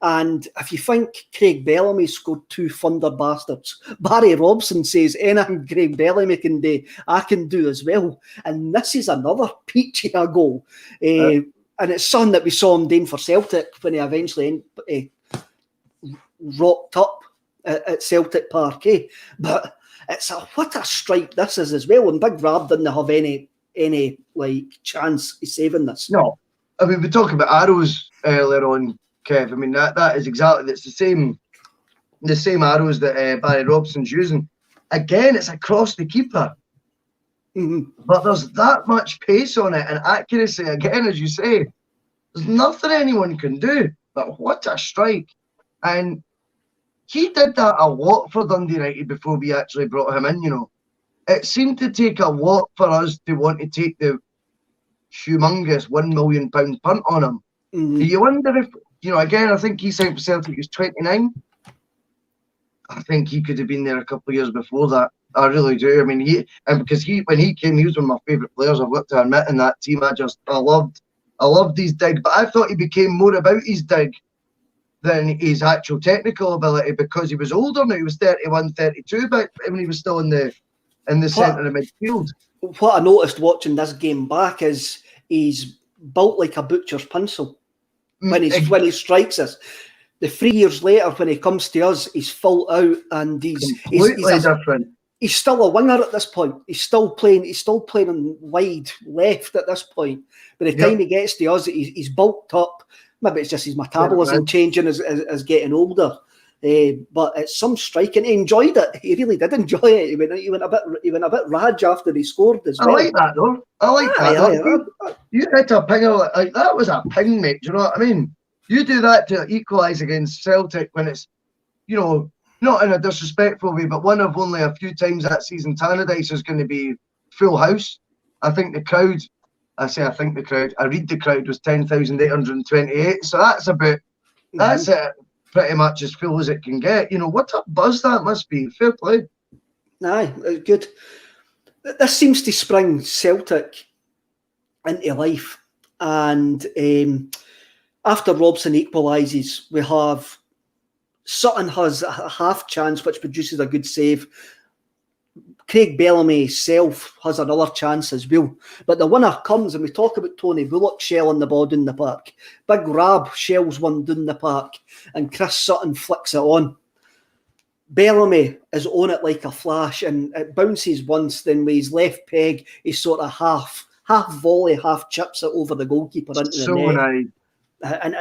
Speaker 1: And if you think Craig Bellamy scored 2 thunder bastards, Barry Robson says anything Craig Bellamy can do, I can do as well. And this is another peachy goal. And it's something that we saw him doing for Celtic when he eventually rocked up at Celtic Park. But it's what a strike this is as well. And Big Rab didn't have any like chance of saving this.
Speaker 2: No. I mean, we talk about arrows earlier on, Kev. I mean, that is exactly, it's the same arrows that Barry Robson's using. Again, it's across the keeper.
Speaker 1: Mm-hmm.
Speaker 2: But there's that much pace on it and accuracy, again, as you say. There's nothing anyone can do. But what a strike. And he did that a lot for Dundee United before we actually brought him in, you know. It seemed to take a lot for us to want to take the humongous £1 million punt on him.
Speaker 1: Mm-hmm.
Speaker 2: You wonder if, you know, again, I think he signed for Celtic, he was 29. I think he could have been there a couple of years before that. I really do. I mean, because when he came, he was one of my favourite players, I've got to admit, in that team. I loved his dig, but I thought he became more about his dig than his actual technical ability because he was older now. He was 31, 32 back when he was still in the centre of midfield.
Speaker 1: What I noticed watching this game back is he's built like a butcher's pencil when he strikes us. The 3 years later, when he comes to us, he's full out and he's
Speaker 2: different.
Speaker 1: He's still a winger at this point. He's still playing on wide left at this point. By the time he gets to us, he's bulked up. Maybe it's just his metabolism changing as getting older. But it's some striking. He enjoyed it. He really did enjoy it. He went a bit rage after he scored as well.
Speaker 2: I like that though. I like that. You hit a pinger like that was a ping, mate. Do you know what I mean? You do that to equalise against Celtic when it's, you know, not in a disrespectful way, but one of only a few times that season Tannadice is going to be full house. I read the crowd was 10,828. So that's it pretty much as full as it can get. You know, what a buzz that must be. Fair play.
Speaker 1: Aye, good. This seems to spring Celtic into life. And after Robson equalises, we have Sutton has a half chance, which produces a good save. Craig Bellamy himself has another chance as well. But the winner comes, and we talk about Tony Bullock shelling the ball down the park. Big Rab shells one down the park, and Chris Sutton flicks it on. Bellamy is on it like a flash, and it bounces once, then with his left peg, he's sort of half volley, half chips it over the goalkeeper into the net.
Speaker 2: Nice.
Speaker 1: And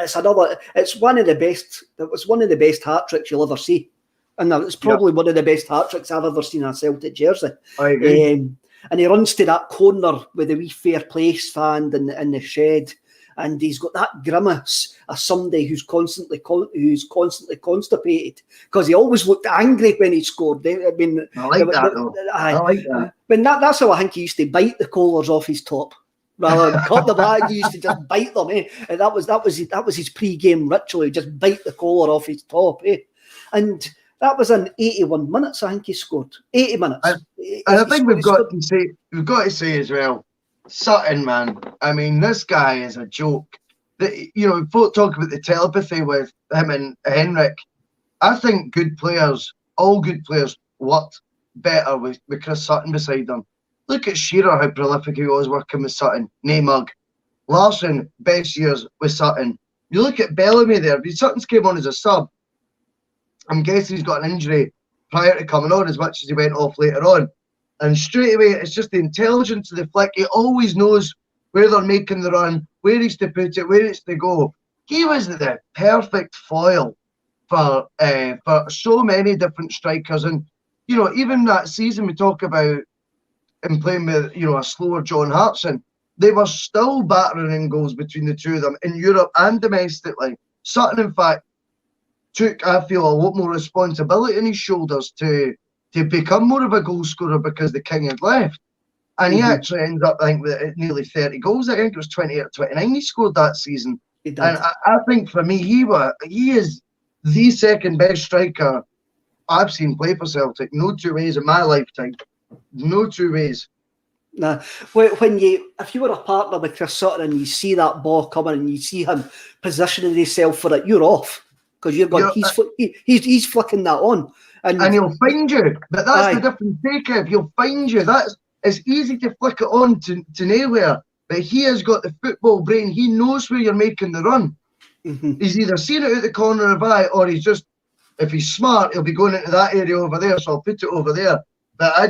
Speaker 1: it's one of the best hat tricks you'll ever see. And it's probably one of the best hat tricks I've ever seen in a Celtic jersey.
Speaker 2: I agree.
Speaker 1: And he runs to that corner with the wee fair play stand in the shed, and he's got that grimace of somebody who's constantly constipated, because he always looked angry when he scored. I
Speaker 2: like that.
Speaker 1: But that's how I think he used to bite the collars off his top. Rather than cut the bag, he used to just bite them. And that was his pre-game ritual. He just bite the collar off his top. And that was in 81 minutes. I think he scored 80 minutes.
Speaker 2: And I think we've got to say as well, Sutton, man. I mean, this guy is a joke. You know, folk talk about the telepathy with him and Henrik. I think all good players, worked better with Chris Sutton beside them. Look at Shearer, how prolific he was working with Sutton. Nae mug. Larsson, best years with Sutton. You look at Bellamy there. Sutton's came on as a sub. I'm guessing he's got an injury prior to coming on, as much as he went off later on. And straight away, it's just the intelligence of the flick. He always knows where they're making the run, where he's to put it, where it's to go. He was the perfect foil for so many different strikers. And, you know, even that season we talk about him playing with, you know, a slower John Hartson. they were still battering in goals between the two of them in Europe and domestically. Sutton, in fact, took, I feel, a lot more responsibility on his shoulders to become more of a goal scorer because the king had left. And he actually ended up, I think, with nearly 30 goals. I think it was 28 or 29 he scored that season. And I think for me, he is the second best striker I've seen play for Celtic. No two ways in my lifetime. No two ways.
Speaker 1: Nah, if you were a partner with Chris Sutton and you see that ball coming and you see him positioning himself for it, you're off because you're going. He's flicking that on, and
Speaker 2: he'll find you. But that's the difference. Kev, he'll find you. It's easy to flick it on to nowhere, but he has got the football brain. He knows where you're making the run. He's either seen it out the corner of the eye, or he's just, if he's smart, he'll be going into that area over there, so I'll put it over there. But I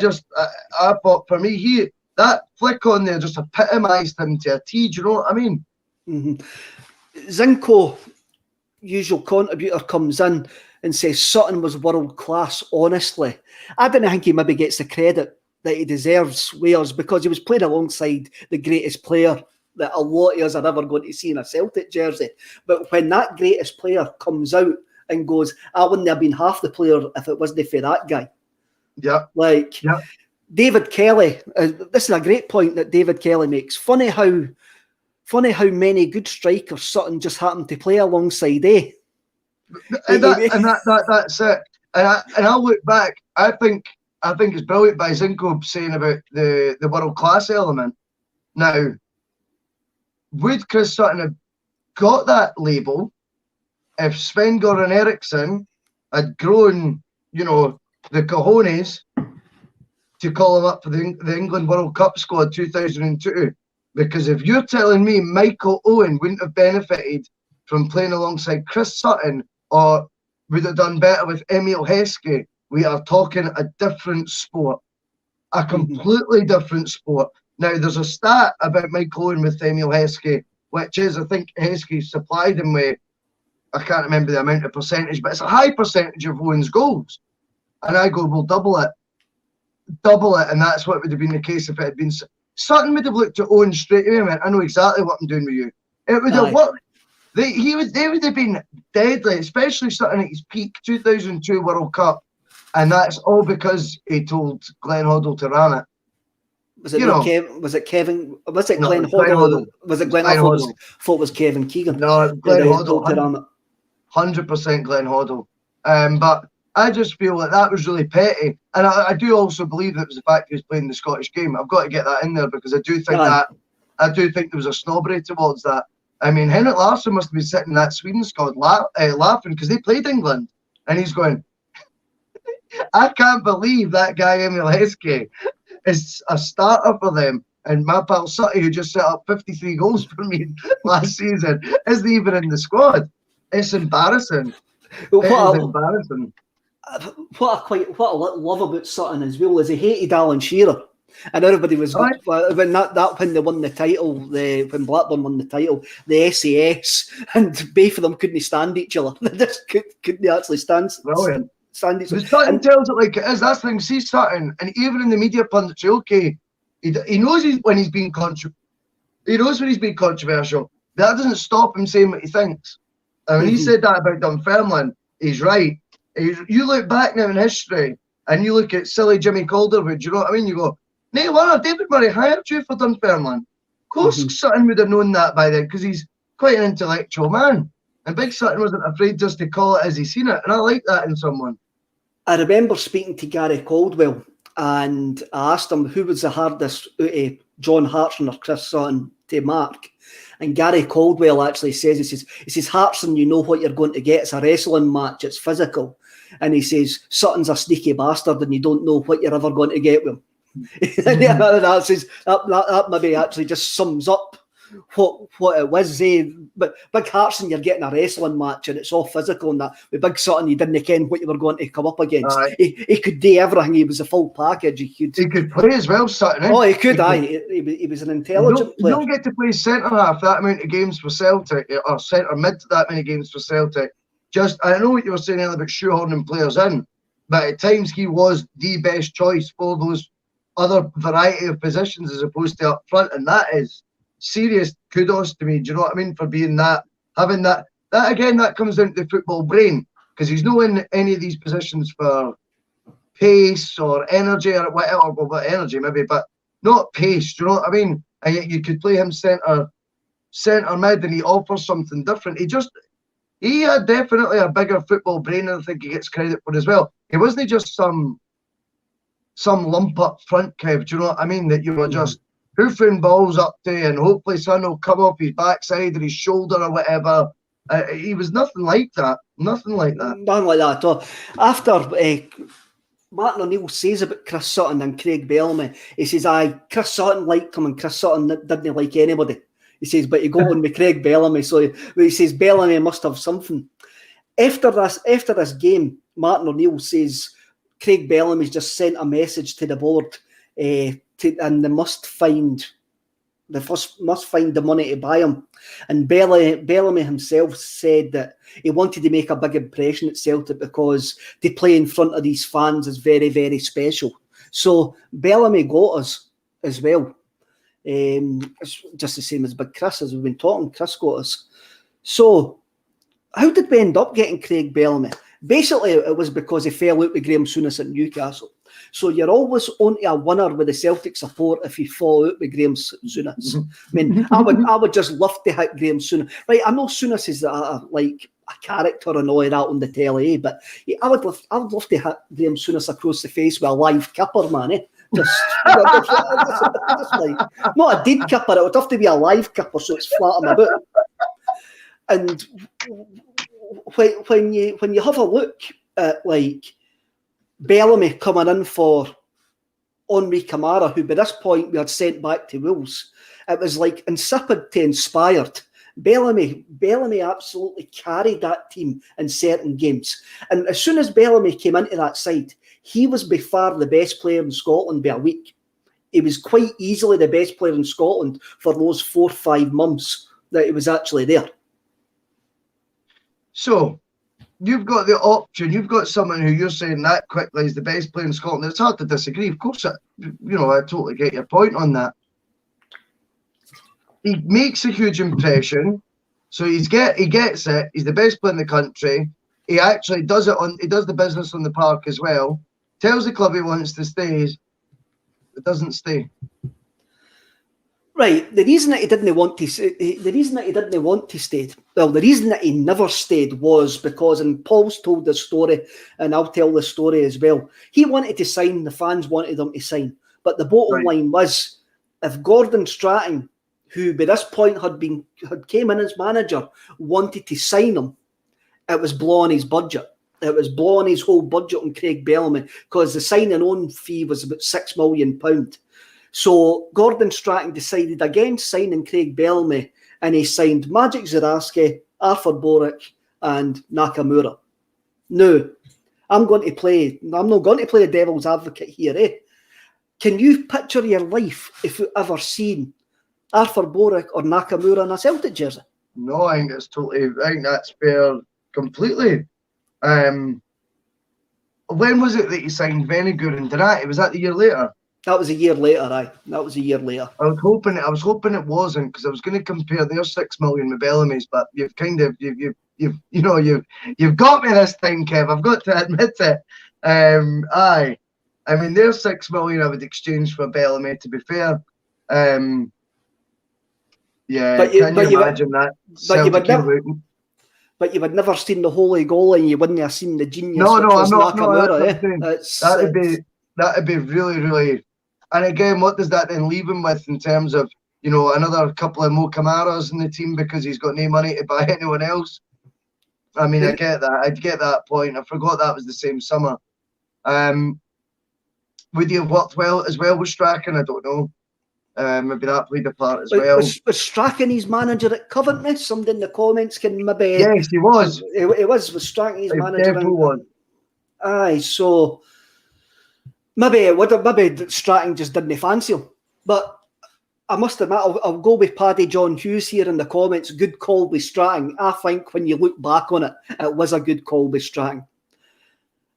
Speaker 2: thought, for me, that flick on there just epitomised him to a T. Do you know what I mean?
Speaker 1: Zinco, usual contributor, comes in and says Sutton was world class. Honestly, I don't think he maybe gets the credit that he deserves, Wales, because he was playing alongside the greatest player that a lot of us are ever going to see in a Celtic jersey. But when that greatest player comes out and goes, I wouldn't have been half the player if it wasn't for that guy. David Kelly, this is a great point that David Kelly makes. Funny how many good strikers Sutton just happened to play alongside, eh?
Speaker 2: That's it. And I look back, I think it's brilliant by Zinco saying about the world class element. Now, would Chris Sutton have got that label if Sven-Goran Eriksson had grown, the cojones to call him up for the England World Cup squad 2002? Because if you're telling me Michael Owen wouldn't have benefited from playing alongside Chris Sutton, or would have done better with Emil Heskey, we are talking a different sport, a completely different sport. Now, there's a stat about Michael Owen with Emil Heskey, which is, I think Heskey supplied him with, I can't remember the amount of percentage, but it's a high percentage of Owen's goals. And I go, well, double it. And that's what would have been the case if it had been. Sutton would have looked at Owen straight away and went, I know exactly what I'm doing with you. It would have worked. They would have been deadly, especially Sutton at his peak, 2002 World Cup. And that's all because he told Glenn Hoddle to ram it.
Speaker 1: Was it Kevin? Was it Glenn Hoddle? Was it Glenn Hoddle? Thought it was Kevin Keegan.
Speaker 2: No, Glenn Hoddle. 100% Glenn Hoddle. But I just feel that was really petty. And I do also believe that it was the fact he was playing the Scottish game. I've got to get that in there because I do think there was a snobbery towards that. I mean, Henrik Larsson must have been sitting in that Sweden squad laughing because they played England. And he's going, I can't believe that guy Emil Heskey is a starter for them. And my pal Sutty, who just set up 53 goals for me last season, isn't even in the squad. It's embarrassing. Embarrassing.
Speaker 1: What I love about Sutton as well is he hated Alan Shearer, and everybody was when they won the title, when Blackburn won the title, the SAS, and both of them couldn't stand each other. They just couldn't actually stand.
Speaker 2: Brilliant.
Speaker 1: Stand each other.
Speaker 2: Sutton tells it like it is. That's the thing. See Sutton, and even in the media punditry, okay, he knows when he's being He knows when he's being controversial. That doesn't stop him saying what he thinks. And when he said that about Dunfermline, he's right. You look back now in history and you look at silly Jimmy Calderwood, you know what I mean? You go, no wonder David Murray hired you for Dunfermline. Of course Sutton would have known that by then because he's quite an intellectual man. And Big Sutton wasn't afraid just to call it as he seen it. And I like that in someone.
Speaker 1: I remember speaking to Gary Caldwell and I asked him who was the hardest out of John Hartson or Chris Sutton to mark. And Gary Caldwell actually says, he says, Hartson, you know what you're going to get. It's a wrestling match. It's physical. And he says, Sutton's a sneaky bastard and you don't know what you're ever going to get with him. that maybe actually just sums up what it was. But Big Hartson, you're getting a wrestling match and it's all physical and that. With Big Sutton, you didn't ken what you were going to come up against. He could do everything. He was a full package. He
Speaker 2: could play as well, Sutton. Eh?
Speaker 1: Oh, he could. He was an intelligent player.
Speaker 2: You don't get to play centre half that amount of games for Celtic, or centre mid that many games for Celtic. I know what you were saying earlier about shoehorning players in, but at times he was the best choice for those other variety of positions as opposed to up front, and that is serious kudos to me. Do you know what I mean? For being that, having that again, that comes down to the football brain, because he's not in any of these positions for pace or energy or whatever. Well, energy maybe, but not pace. Do you know what I mean? And yet you could play him centre mid, and he offers something different. He had definitely a bigger football brain, and I think he gets credit for as well. He wasn't just some lump up front, Kev. Do you know what I mean? That you were just hoofing balls up to, and hopefully son will come off his backside or his shoulder or whatever. He was nothing like that. Nothing like that.
Speaker 1: Nothing like that at all. After Martin O'Neill says about Chris Sutton and Craig Bellamy, he says, Chris Sutton liked him and Chris Sutton didn't like anybody. He says, but he got on with Craig Bellamy. So he says Bellamy must have something. After this game, Martin O'Neill says Craig Bellamy's just sent a message to the board, and they must find the money to buy him. And Bellamy himself said that he wanted to make a big impression at Celtic because to play in front of these fans is very, very special. So Bellamy got us as well. It's just the same as Big Chris, as we've been talking. Chris got us. So how did we end up getting Craig Bellamy? Basically, it was because he fell out with Graham Souness at Newcastle. So you're always onto a winner with the Celtic support if you fall out with Graham Souness. I mean, I would just love to hit Graham Souness. Right, I know Souness is like a character and all of that on the telly, but I would love to hit Graham Souness across the face with a live kipper, man. Just like, not a dead kipper, it would have to be a live kipper so it's flat on my boot. And when you have a look at like Bellamy coming in for Henri Camara, who by this point we had sent back to Wolves, it was like insipid to inspired. Bellamy absolutely carried that team in certain games. And as soon as Bellamy came into that side, he was by far the best player in Scotland by a week. He was quite easily the best player in Scotland for those 4 or 5 months that he was actually there.
Speaker 2: So, you've got the option. You've got someone who you're saying that quickly is the best player in Scotland. It's hard to disagree. Of course, I totally get your point on that. He makes a huge impression. So he gets it. He's the best player in the country. He actually does it he does the business on the park as well. Tells the club he wants to stay. It doesn't stay. Right.
Speaker 1: The reason that he didn't want to stay, well, the reason that he never stayed was because, and Paul's told the story, and I'll tell the story as well. He wanted to sign, the fans wanted him to sign, but the bottom line was, if Gordon Strachan, who by this point had came in as manager, wanted to sign him, it was blowing his budget. It was blowing his whole budget on Craig Bellamy because the signing on fee was about £6 million. So Gordon Strachan decided against signing Craig Bellamy, and he signed Magic Zaraski, Arthur Boric and Nakamura. Now, I'm not going to play the devil's advocate here. Can you picture your life if you've ever seen Arthur Boric or Nakamura in a Celtic jersey?
Speaker 2: No, I think that's fair completely. When was it that he signed Venegoor and Donati? Was that the year later?
Speaker 1: That was a year later, aye. That was a year later.
Speaker 2: I was hoping it wasn't, because I was going to compare their 6 million with Bellamy's, but you've got me this time, Kev. I've got to admit it. Aye. I mean, their 6 million I would exchange for Bellamy, to be fair. Yeah, can you imagine that?
Speaker 1: But you would never seen the holy goal, and you wouldn't have seen the genius.
Speaker 2: No, I'm not. That'd be really, really. And again, what does that then leave him with in terms of, another couple of Mo Camaras in the team because he's got no money to buy anyone else? I mean, I get that. I'd get that point. I forgot that was the same summer. Would he have worked well as well with Strachan? I don't know. Maybe that played a part as well.
Speaker 1: Was Strachan his manager at Coventry? Somebody in the comments can maybe...
Speaker 2: Yes, he was.
Speaker 1: Was Strachan his manager?
Speaker 2: Definitely was.
Speaker 1: Aye, so... Maybe Strachan just didn't fancy him. But I must admit, I'll go with Paddy John Hughes here in the comments. Good call with Strachan. I think when you look back on it, it was a good call with Strachan.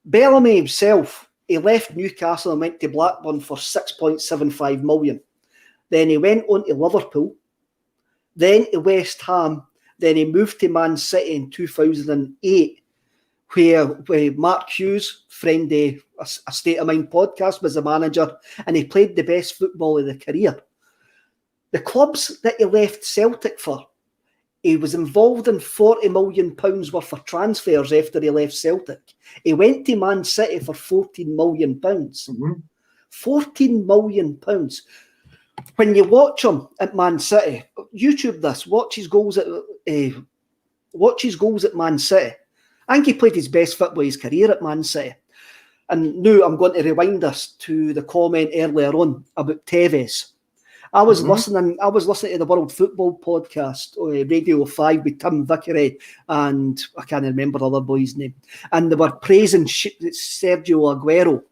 Speaker 1: Bellamy himself, he left Newcastle and went to Blackburn for 6.75 million. Then he went on to Liverpool then to West Ham, then he moved to Man City in 2008, where Mark Hughes, friend of a State of Mind podcast, was the manager, and he played the best football of the career. The clubs that he left Celtic for, he was involved in £40 million worth of transfers after he left Celtic. He went to Man City for £14 million.
Speaker 2: Mm-hmm.
Speaker 1: £14 million. When you watch him at Man City, YouTube this, watch his goals at Man City. I think he played his best football of his career at Man City. And now I'm going to rewind us to the comment earlier on about Tevez. I was listening to the World Football podcast, Radio 5 with Tim Vickery, and I can't remember the other boy's name. And they were praising Sergio Aguero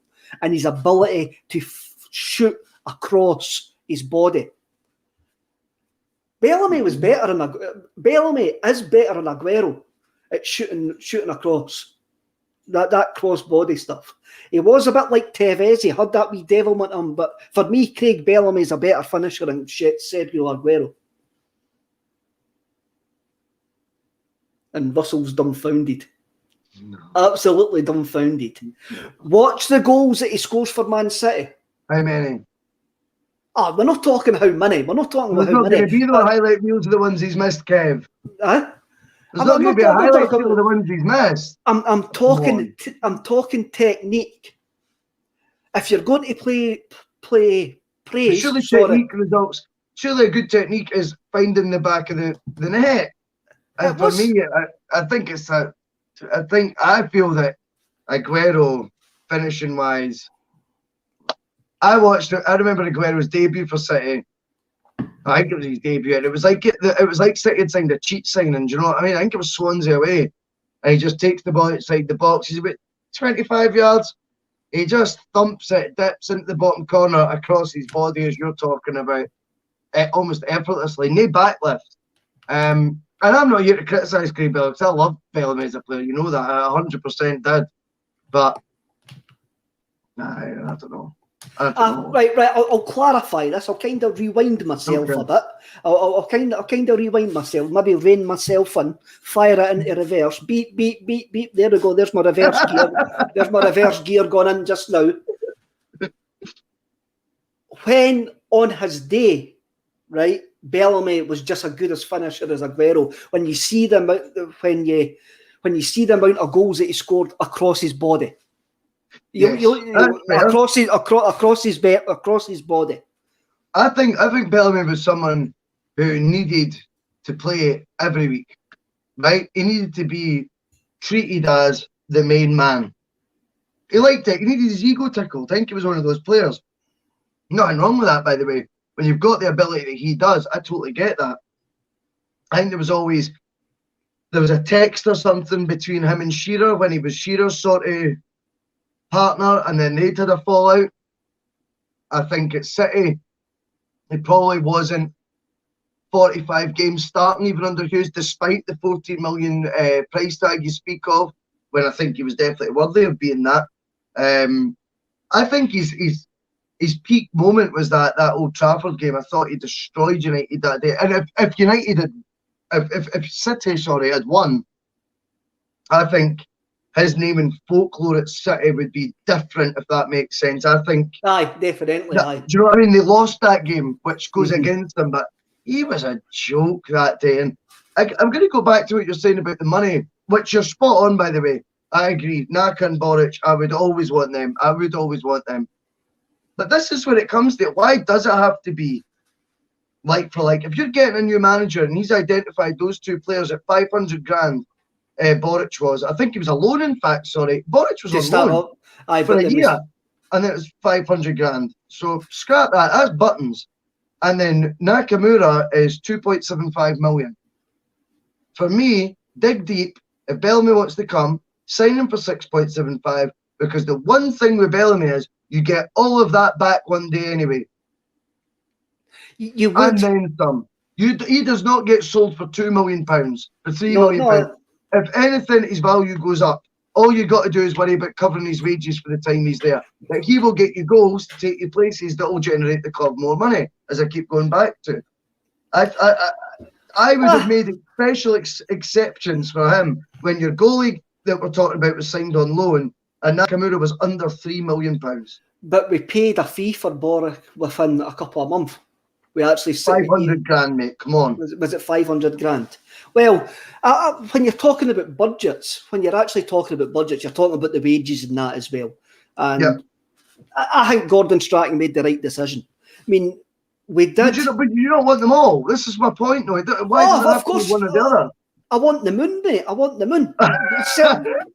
Speaker 1: and his ability to shoot across his body. Bellamy is better than Aguero at shooting across. That cross body stuff. He was a bit like Tevez. He had that wee devilment on him, but for me, Craig Bellamy is a better finisher than Sergio Aguero. And Russell's dumbfounded. No. Absolutely dumbfounded. No. Watch the goals that he scores for Man City.
Speaker 2: How many?
Speaker 1: We're not talking how many. We're not talking about how many.
Speaker 2: There's not going to be no highlight reels of the ones he's missed, Kev.
Speaker 1: Huh?
Speaker 2: There's not going to be a highlight reel of the ones he's missed.
Speaker 1: I'm talking technique. If you're going to play praise,
Speaker 2: surely technique results. Surely a good technique is finding the back of the net. And for me, I think it's that. I feel that Aguero, finishing wise, I remember Aguero's debut for City. I think it was his debut, and it was like City had signed a cheat signing. Do you know what I mean? I think it was Swansea away, and he just takes the ball outside the box. He's about 25 yards. He just thumps it, dips into the bottom corner across his body, as you're talking about, almost effortlessly. No backlift. And I'm not here to criticise Craig Bellamy, because I love Bellamy as a player. You know that. I 100% did. But I don't know.
Speaker 1: Right. I'll clarify this. I'll kind of rewind myself a bit. I'll kind of rewind myself. Maybe rein myself in. Fire it into reverse. Beep, beep, beep, beep. There we go. There's my reverse gear. There's my reverse gear going in just now. When on his day, right, Bellamy was just as good as finisher as Aguero. When you see the amount of goals that he scored across his body. Across his body.
Speaker 2: I think Bellamy was someone who needed to play every week, right? He needed to be treated as the main man. He liked it. He needed his ego tickled. I think he was one of those players. Nothing wrong with that, by the way. When you've got the ability that he does, I totally get that. I think there was a text or something between him and Shearer when he was Shearer's sort of partner, and then they'd had a fallout. I think at City, it probably wasn't 45 games starting, even under Hughes, despite the 14 million price tag you speak of, when I think he was definitely worthy of being that. I think his peak moment was that Old Trafford game. I thought he destroyed United that day. And if City had won, I think his name in folklore at City would be different, if that makes sense. I think.
Speaker 1: Aye, definitely. Aye.
Speaker 2: Do you know what I mean? They lost that game, which goes against them, but he was a joke that day. And I'm going to go back to what you're saying about the money, which you're spot on, by the way. I agree. Naka and Boric, I would always want them. But this is when it comes to it. Why does it have to be like for like? If you're getting a new manager and he's identified those two players at 500 grand, Boric was. I think he was alone, in fact, sorry. Boric was on loan for a year, and it was 500 grand. So scrap that. That's buttons. And then Nakamura is 2.75 million. For me, dig deep. If Bellamy wants to come, sign him for 6.75, because the one thing with Bellamy is you get all of that back one day anyway.
Speaker 1: You would.
Speaker 2: And then some. He does not get sold for £2 million, for £3 million. If anything, his value goes up. All you got to do is worry about covering his wages for the time he's there. Like, he will get you goals to take you places that will generate the club more money, as I keep going back to. I would have made special exceptions for him when your goalie that we're talking about was signed on loan and Nakamura was under £3 million.
Speaker 1: But we paid a fee for Boric within a couple of months. We actually
Speaker 2: 500 grand, mate. Come on.
Speaker 1: Was it 500 grand? Well, when you're talking about budgets, you're talking about the wages and that as well. And I think Gordon Strachan made the right decision. I mean, we did.
Speaker 2: But you don't want them all. This is my point, though. Why does it have to be one or the other?
Speaker 1: I want the moon, mate. I want the moon.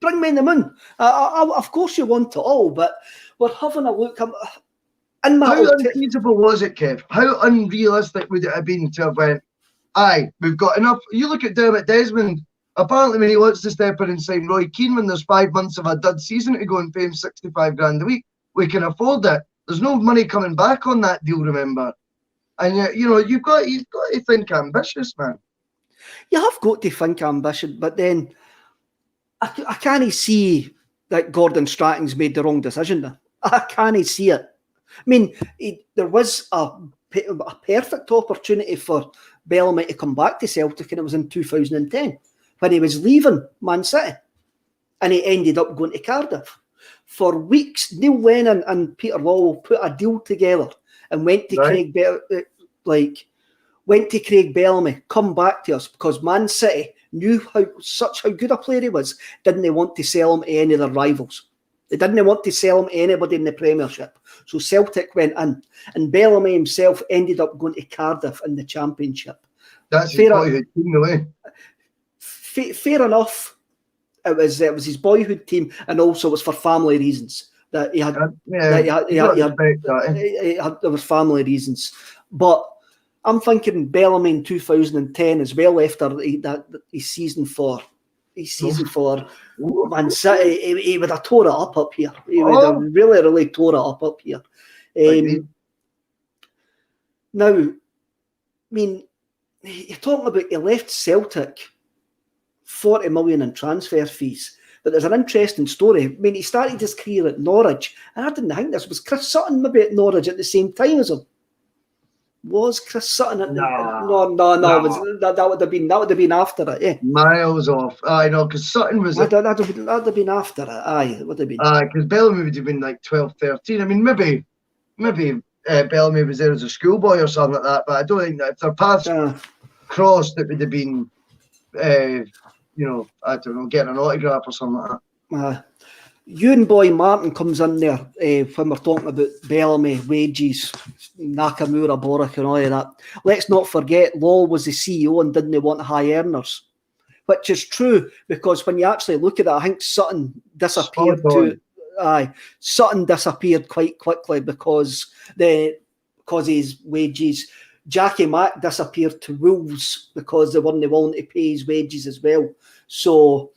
Speaker 1: Bring me the moon. Of course you want it all, but we're having a look. How
Speaker 2: unfeasible was it, Kev? How unrealistic would it have been to have went, we've got enough. You look at Dermot Desmond. Apparently, when he wants to step in and sign Roy Keane when there's 5 months of a dud season to go and pay him 65 grand a week, we can afford it. There's no money coming back on that deal, remember? And you've got to think ambitious, man.
Speaker 1: You have got to think ambitious, but then I can't see that Gordon Strachan's made the wrong decision. I can't see it. I mean, there was a perfect opportunity for Bellamy to come back to Celtic, and it was in 2010 when he was leaving Man City, and he ended up going to Cardiff. For weeks, Neil Lennon and Peter Lawwell put a deal together and went to Craig Bellamy, come back to us, because Man City knew how good a player he was. Didn't they want to sell him to any of their rivals? They didn't want to sell him to anybody in the Premiership. So Celtic went in, and Bellamy himself ended up going to Cardiff in the Championship.
Speaker 2: That's his boyhood team, the way.
Speaker 1: Fair enough. It was his boyhood team, and also it was for family reasons that he had. There was family reasons, but I'm thinking Bellamy in 2010 as well, after his season for Man City, he would have tore it up here. He would have really tore it up here. Now, I mean, you're talking about he left Celtic 40 million in transfer fees. But there's an interesting story. I mean, he started his career at Norwich, and I didn't think this was Chris Sutton maybe at Norwich at the same time as him. Was Chris Sutton at no. That would have been after it, yeah.
Speaker 2: Miles off. I know, because Sutton was
Speaker 1: that'd have been after it, aye, it would have been.
Speaker 2: Because Bellamy would have been like 12, 13. I mean, maybe Bellamy was there as a schoolboy or something like that, but I don't think that if their paths crossed, it would have been I don't know, getting an autograph or something like that.
Speaker 1: Ewan Boy Martin comes in there when we're talking about Bellamy, wages, Nakamura, Boric and all of that. Let's not forget Law was the CEO and didn't want high earners, which is true, because when you actually look at it, I think Sutton disappeared Sutton disappeared quite quickly because his wages. Jackie Mack disappeared to Wolves because they weren't willing to pay his wages as well. So,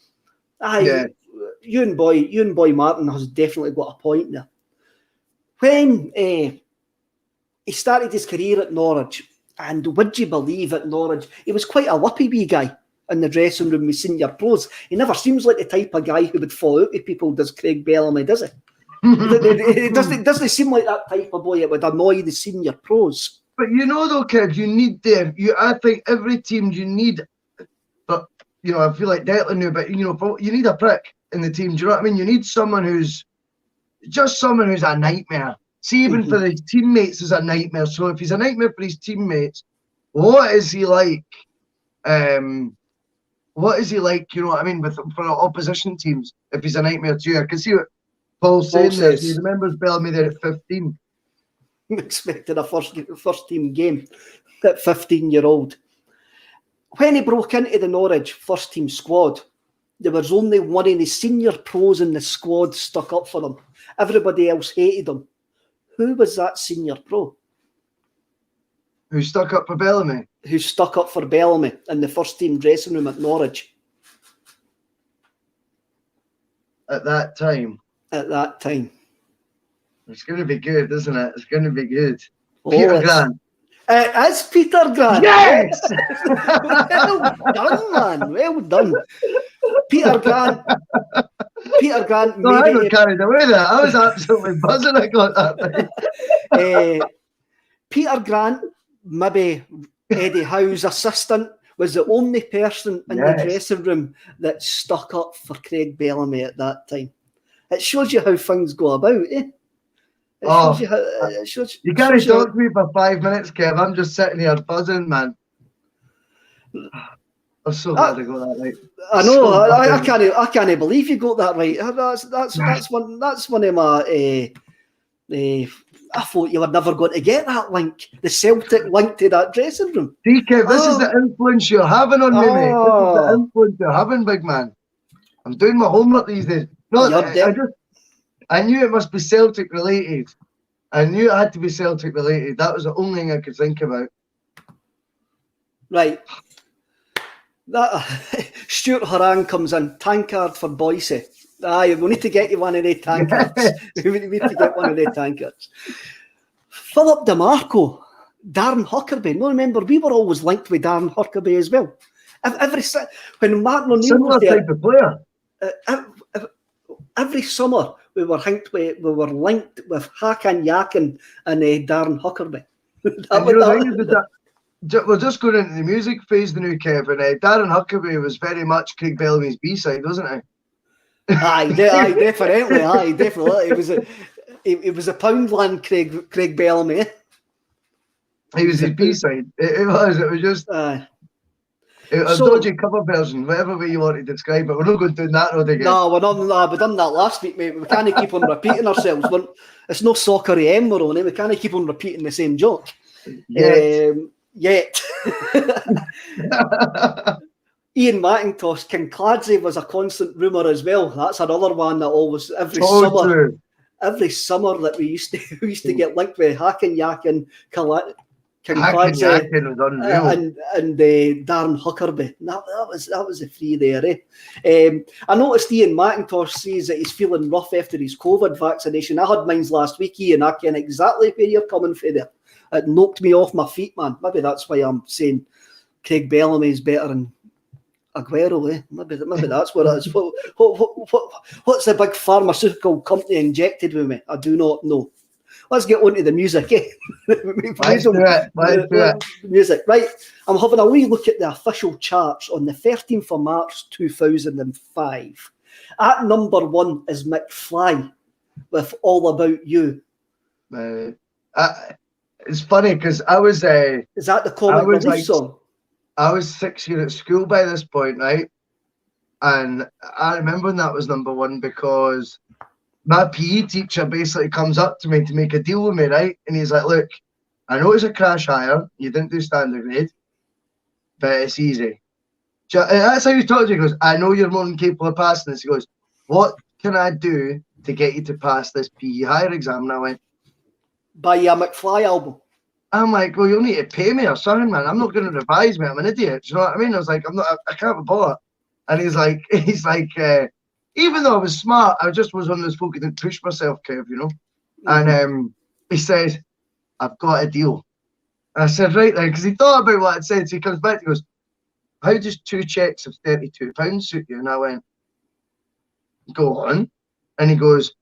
Speaker 1: Ewan Boy Martin has definitely got a point there. When he started his career at Norwich, and would you believe at Norwich, he was quite a lippy wee guy in the dressing room with senior pros. He never seems like the type of guy who would fall out with people, does Craig Bellamy, does he? It doesn't seem like that type of boy that would annoy the senior pros.
Speaker 2: But though, Kev, you need them. I think every team you need, but I feel like Declan knew, but you need a prick in the team. Do you know what I mean? You need someone who's a nightmare. See, even for his teammates, is a nightmare. So if he's a nightmare for his teammates, what is he like? What is he like? You know what I mean? For opposition teams, if he's a nightmare to you, I can see what Paul's saying there. He remembers Bellamy there at 15.
Speaker 1: Expected a first team game at 15-year-old. When he broke into the Norwich first team squad, there was only one of the senior pros in the squad stuck up for him. Everybody else hated him. Who was that senior pro?
Speaker 2: Who stuck up for Bellamy? Who
Speaker 1: stuck up for Bellamy in the first team dressing room at Norwich.
Speaker 2: At that time. It's going to be good, isn't it? It's going to be good. Peter Grant.
Speaker 1: It is Peter Grant.
Speaker 2: Yes!
Speaker 1: Well done, man. Well done. Peter Grant.
Speaker 2: No, I got carried away there. I was absolutely buzzing. I got that.
Speaker 1: Peter Grant, maybe Eddie Howe's assistant, was the only person in the
Speaker 2: Yes.
Speaker 1: dressing room that stuck up for Craig Bellamy at that time. It shows you how things go about, eh? It shows you how.
Speaker 2: You can't talk to me for 5 minutes, Kev. I'm just sitting here buzzing, man. I'm so glad I got that right.
Speaker 1: I know. I can't believe you got that right. That's one of my. I thought you were never going to get that link, the Celtic link to that dressing room.
Speaker 2: See, Kev, this is the influence you're having on me, mate. This is the influence you're having, big man. I'm doing my homework these days. No, I knew it must be Celtic related. I knew it had to be Celtic related. That was the only thing I could think about.
Speaker 1: Right. Stuart Horan comes in, tankard for Boise. Aye, we need to get you one of their tankards. We need to get one of their tankards. Philip DeMarco, Darren Huckerby. No, remember, we were always linked with Darren Huckerby as well. When Martin O'Neill was there,
Speaker 2: type of player.
Speaker 1: Every summer we were linked with Hakan Yakin and Darren Huckerby.
Speaker 2: We're just going into the music phase, the new Kevin. Darren Huckerby was very much Craig Bellamy's B-side, wasn't he?
Speaker 1: Aye, definitely. Aye, definitely. It was a Poundland Craig Bellamy.
Speaker 2: He was his B-side. It was just a dodgy cover version, whatever way you want to describe it. We're not going down that road again.
Speaker 1: No, we're not. No, we done that last week, mate. We can't keep on repeating ourselves. It's no soccer AM we're on. We can't keep on repeating the same joke. Yet. Ian McIntosh, Kincladze was a constant rumour as well. That's another one that always every summer that we used to get linked with Hakan Yakin, Kincladze, and Darren Huckerby. That was a three there. I noticed Ian McIntosh says that he's feeling rough after his COVID vaccination. I had mine last week, Ian. I ken exactly where you're coming from there. It knocked me off my feet, man. Maybe that's why I'm saying Craig Bellamy is better than Aguero, eh? Maybe that's what it is. What's the big pharmaceutical company injected with me? I do not know. Let's get on to the music, eh?
Speaker 2: Let's do it.
Speaker 1: Music, right? I'm having a wee look at the official charts on the 13th of March 2005. At number 1 is McFly with All About You.
Speaker 2: It's funny because I was
Speaker 1: is that the Comic Relief song?
Speaker 2: I was 6 years at school by this point, right? And I remember when that was number 1 because my PE teacher basically comes up to me to make a deal with me, right? And he's like, look, I know it's a crash hire. You didn't do standard grade, but it's easy. That's how he talked to you. He goes, I know you're more than capable of passing this. He goes, what can I do to get you to pass this PE hire exam? And I went,
Speaker 1: buy you a McFly album.
Speaker 2: I'm like, well, you'll need to pay me or something, man. I'm not going to revise, me. I'm an idiot. Do you know what I mean? I was like, I can't be bothered. And he's like, even though I was smart, I just was one of those folk who didn't push myself, Kev, you know? Mm-hmm. And he said, I've got a deal. And I said, right then, because he thought about what I'd said. So he comes back, he goes, how does 2 checks of £32 suit you? And I went, go on. And he goes,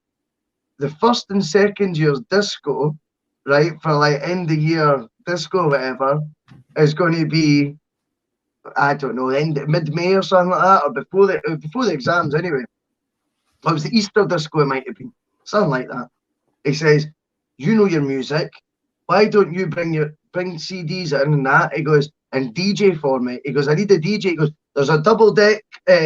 Speaker 2: the first and second year's disco, right, for like end of year disco or whatever, is going to be, I don't know, mid-May or something like that, or before the exams anyway. It was the Easter disco, it might have been, something like that. He says, you know your music, why don't you bring CDs in and that? He goes, and DJ for me. He goes, I need a DJ. He goes, there's a double deck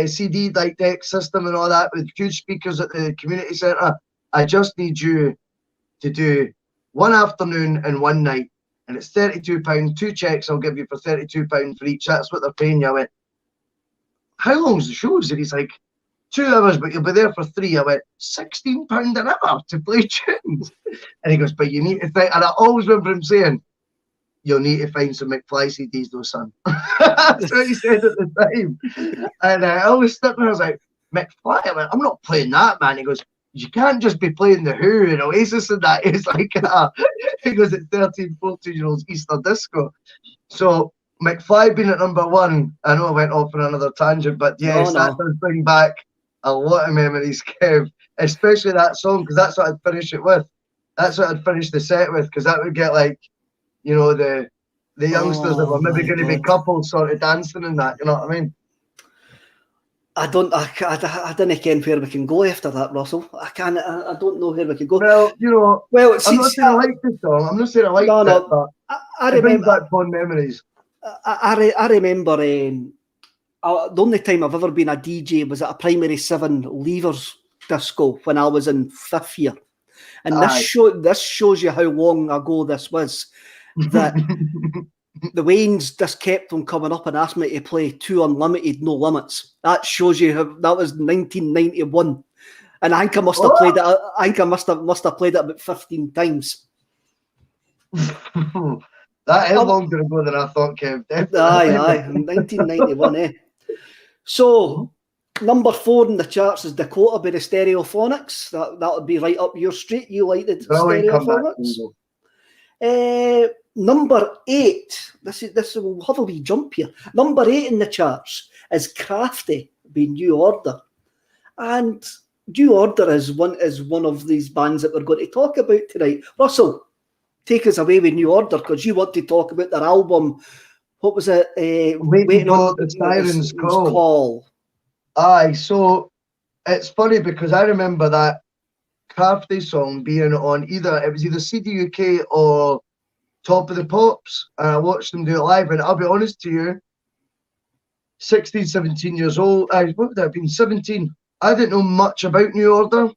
Speaker 2: CD like deck system and all that with huge speakers at the community centre. I just need you to do one afternoon and one night, and it's £32. 2 checks I'll give you for £32 for each. That's what they're paying you. I went, how long's the show? And he's like, 2 hours, but you'll be there for 3. I went, £16 an hour to play tunes. And he goes, but you need to think, and I always remember him saying, you'll need to find some McFly CDs though, son. That's what he said at the time. And I always stood there, I was like, McFly? I went, I'm not playing that, man. He goes, you can't just be playing The Who and Oasis and that. It's like, he goes, it's 13, 14-year-olds Easter disco. So McFly being at number 1, I know I went off on another tangent, but yes, that does bring back a lot of memories, Kev, especially that song, because that's what I'd finish it with. That's what I'd finish the set with, because that would get like, you know, the the youngsters that were maybe going to be couples sort of dancing and that, you know what I mean?
Speaker 1: I don't ken where we can go after that, Russell. I don't know where we can go.
Speaker 2: Well, you know, I'm not saying I like the song. I'm not saying I like it, but it brings back fond memories.
Speaker 1: I remember the only time I've ever been a DJ was at a primary 7 leavers disco when I was in 5th year. And this shows you how long ago this was, that the Waynes just kept on coming up and asked me to play 2 Unlimited, No Limits. That shows you how that was 1991. And I think I must have played it. I think I must have played it about 15 times.
Speaker 2: That is longer ago than I thought, Kev.
Speaker 1: Aye, 1991, eh? So, number 4 in the charts is Dakota by the Stereophonics. That would be right up your street. You like the Stereophonics? Number 8. This will have a wee jump here. Number 8 in the charts is Crafty by New Order, and New Order is one of these bands that we're going to talk about tonight. Russell, take us away with New Order, because you want to talk about their album. What was it?
Speaker 2: Waiting for the Siren's Call. Aye, so it's funny because I remember that Crafty song being on it was either CD UK or Top of the Pops, and I watched them do it live, and I'll be honest to you, 16, 17 years old, what would that have been, 17, I didn't know much about New Order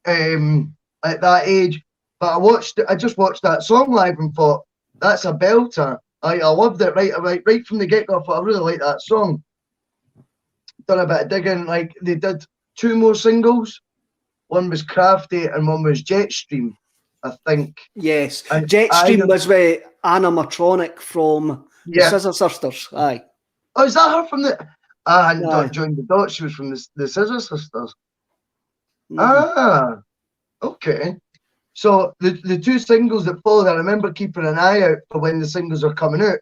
Speaker 2: at that age, but I just watched that song live and thought, that's a belter. I loved it right from the get-go. I thought I really like that song. Done a bit of digging. Like, they did 2 more singles. One was Crafty and one was Jetstream, I think.
Speaker 1: Yes, and Jetstream was with Animatronic from the Scissor Sisters. Aye.
Speaker 2: Oh, is that her from the? I hadn't joined the dots. She was from the Scissor Sisters. Okay. So the 2 singles that followed, I remember keeping an eye out for when the singles are coming out,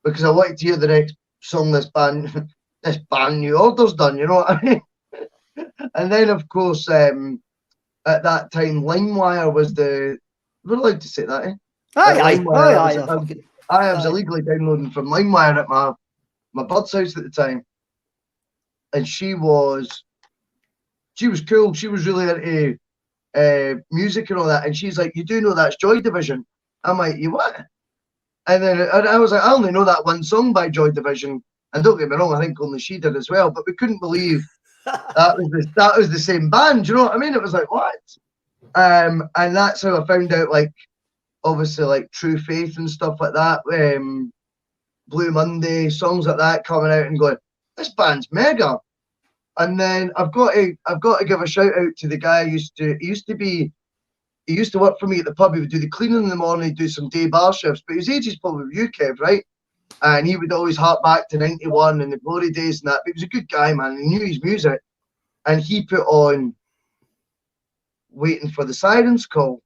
Speaker 2: because I wanted to hear the next song this band New Order's done, you know what I mean? And then, of course, at that time, LimeWire was we're allowed to say that, eh?
Speaker 1: Aye.
Speaker 2: I was illegally downloading from LimeWire at my bud's house at the time, and she was cool. She was really into music and all that, and she's like, you do know that's Joy Division? I'm like, you what? And then I was like, I only know that one song by Joy Division, and don't get me wrong, I think only she did as well, but we couldn't believe that was the same band, you know what I mean? It was like, what? And that's how I found out, like, obviously, like True Faith and stuff like that, Blue Monday, songs like that coming out, and going, this band's mega. And then I've got to give a shout out to the guy he used to work for me at the pub. He would do the cleaning in the morning, he'd do some day bar shifts, but his age is probably with you, Kev, right? And he would always hark back to 91 and the glory days and that. But he was a good guy, man. He knew his music, and he put on Waiting for the Siren's Call,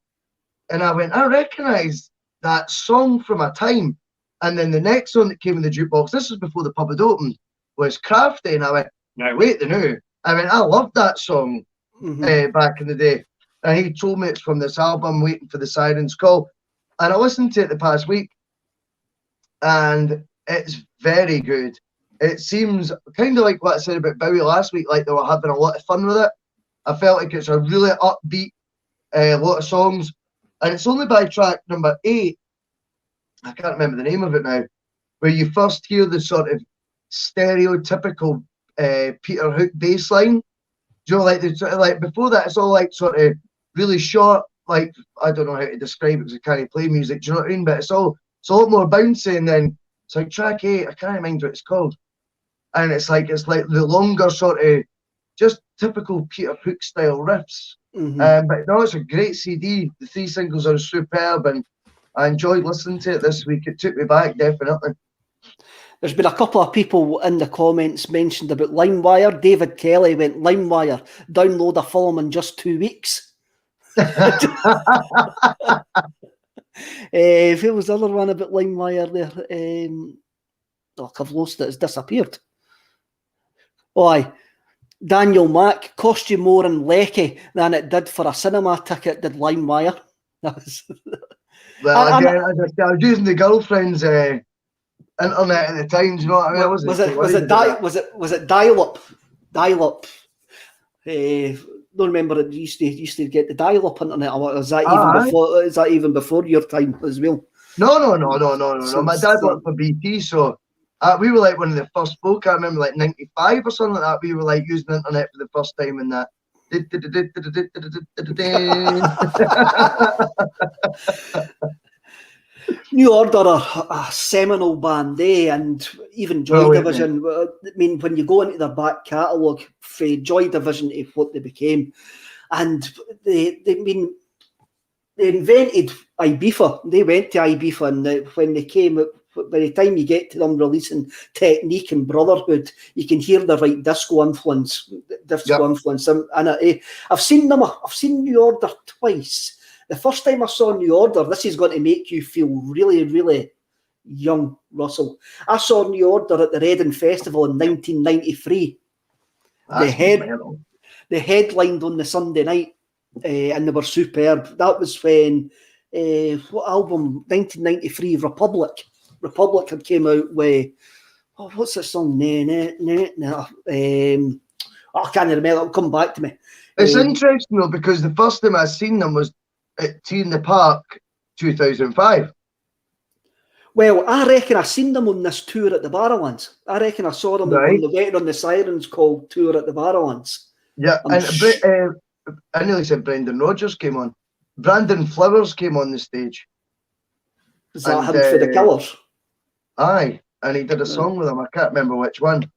Speaker 2: and I went, I recognise that song from a time. And then the next song that came in the jukebox, this was before the pub had opened, was Crafty, and I went, now wait the new. I mean, I loved that song back in the day. And he told me it's from this album, Waiting for the Siren's Call. And I listened to it the past week, and it's very good. It seems kind of like what I said about Bowie last week, like they were having a lot of fun with it. I felt like it's a really upbeat lot of songs. And it's only by track number 8, I can't remember the name of it now, where you first hear the sort of stereotypical Peter Hook bass line. Do you know, like before that, it's all like sort of really short, like, I don't know how to describe it because I can't play music, do you know what I mean? But it's a lot more bouncy, and then it's like track 8, I can't remember what it's called. And it's like the longer sort of just typical Peter Hook style riffs. But no, it's a great CD. The 3 singles are superb, and I enjoyed listening to it this week. It took me back, definitely.
Speaker 1: There's been a couple of people in the comments mentioned about LimeWire. David Kelly went, LimeWire, download a film in just 2 weeks. Who was the other one about LimeWire there? I've lost it. It's disappeared. Oh, aye. Daniel Mack, cost you more in Lecky than it did for a cinema ticket, did LimeWire.
Speaker 2: Well, again, as I was using the girlfriend's internet at the time. Do you know what I mean? I wasn't
Speaker 1: was it dial up? Dial up. Don't remember it. Used to get the dial up internet. Or is that even before? Is that even before your time as well?
Speaker 2: No. My dad worked for BT, so we were like one of the first folk. I remember like 95 or something like that. We were like using the internet for the first time in that.
Speaker 1: New Order are a seminal band, and even Joy Division. I mean, when you go into their back catalogue, for Joy Division to what they became, and they invented Ibiza. They went to Ibiza, and when they came, by the time you get to them releasing Technique and Brotherhood, you can hear the right disco influence. And I've seen them. I've seen New Order twice. The first time I saw New Order, this is going to make you feel really, really young, Russell. I saw New Order at the Reading Festival in 1993. They headlined on the Sunday night, and they were superb. That was when, what album? 1993, Republic. Republic had came out with, what's that song? I can't remember. It'll come back to me.
Speaker 2: It's interesting though, because the first time I seen them was at T in the Park 2005.
Speaker 1: Well, I reckon I seen them on this tour at the Barrowlands. I reckon I saw them on the Waiting on the Sirens called tour at the Barrowlands.
Speaker 2: Yeah, I nearly said Brendan Rodgers came on. Brandon Flowers came on the stage.
Speaker 1: Is that him for the Killers?
Speaker 2: Aye, and he did a song with them. I can't remember which one.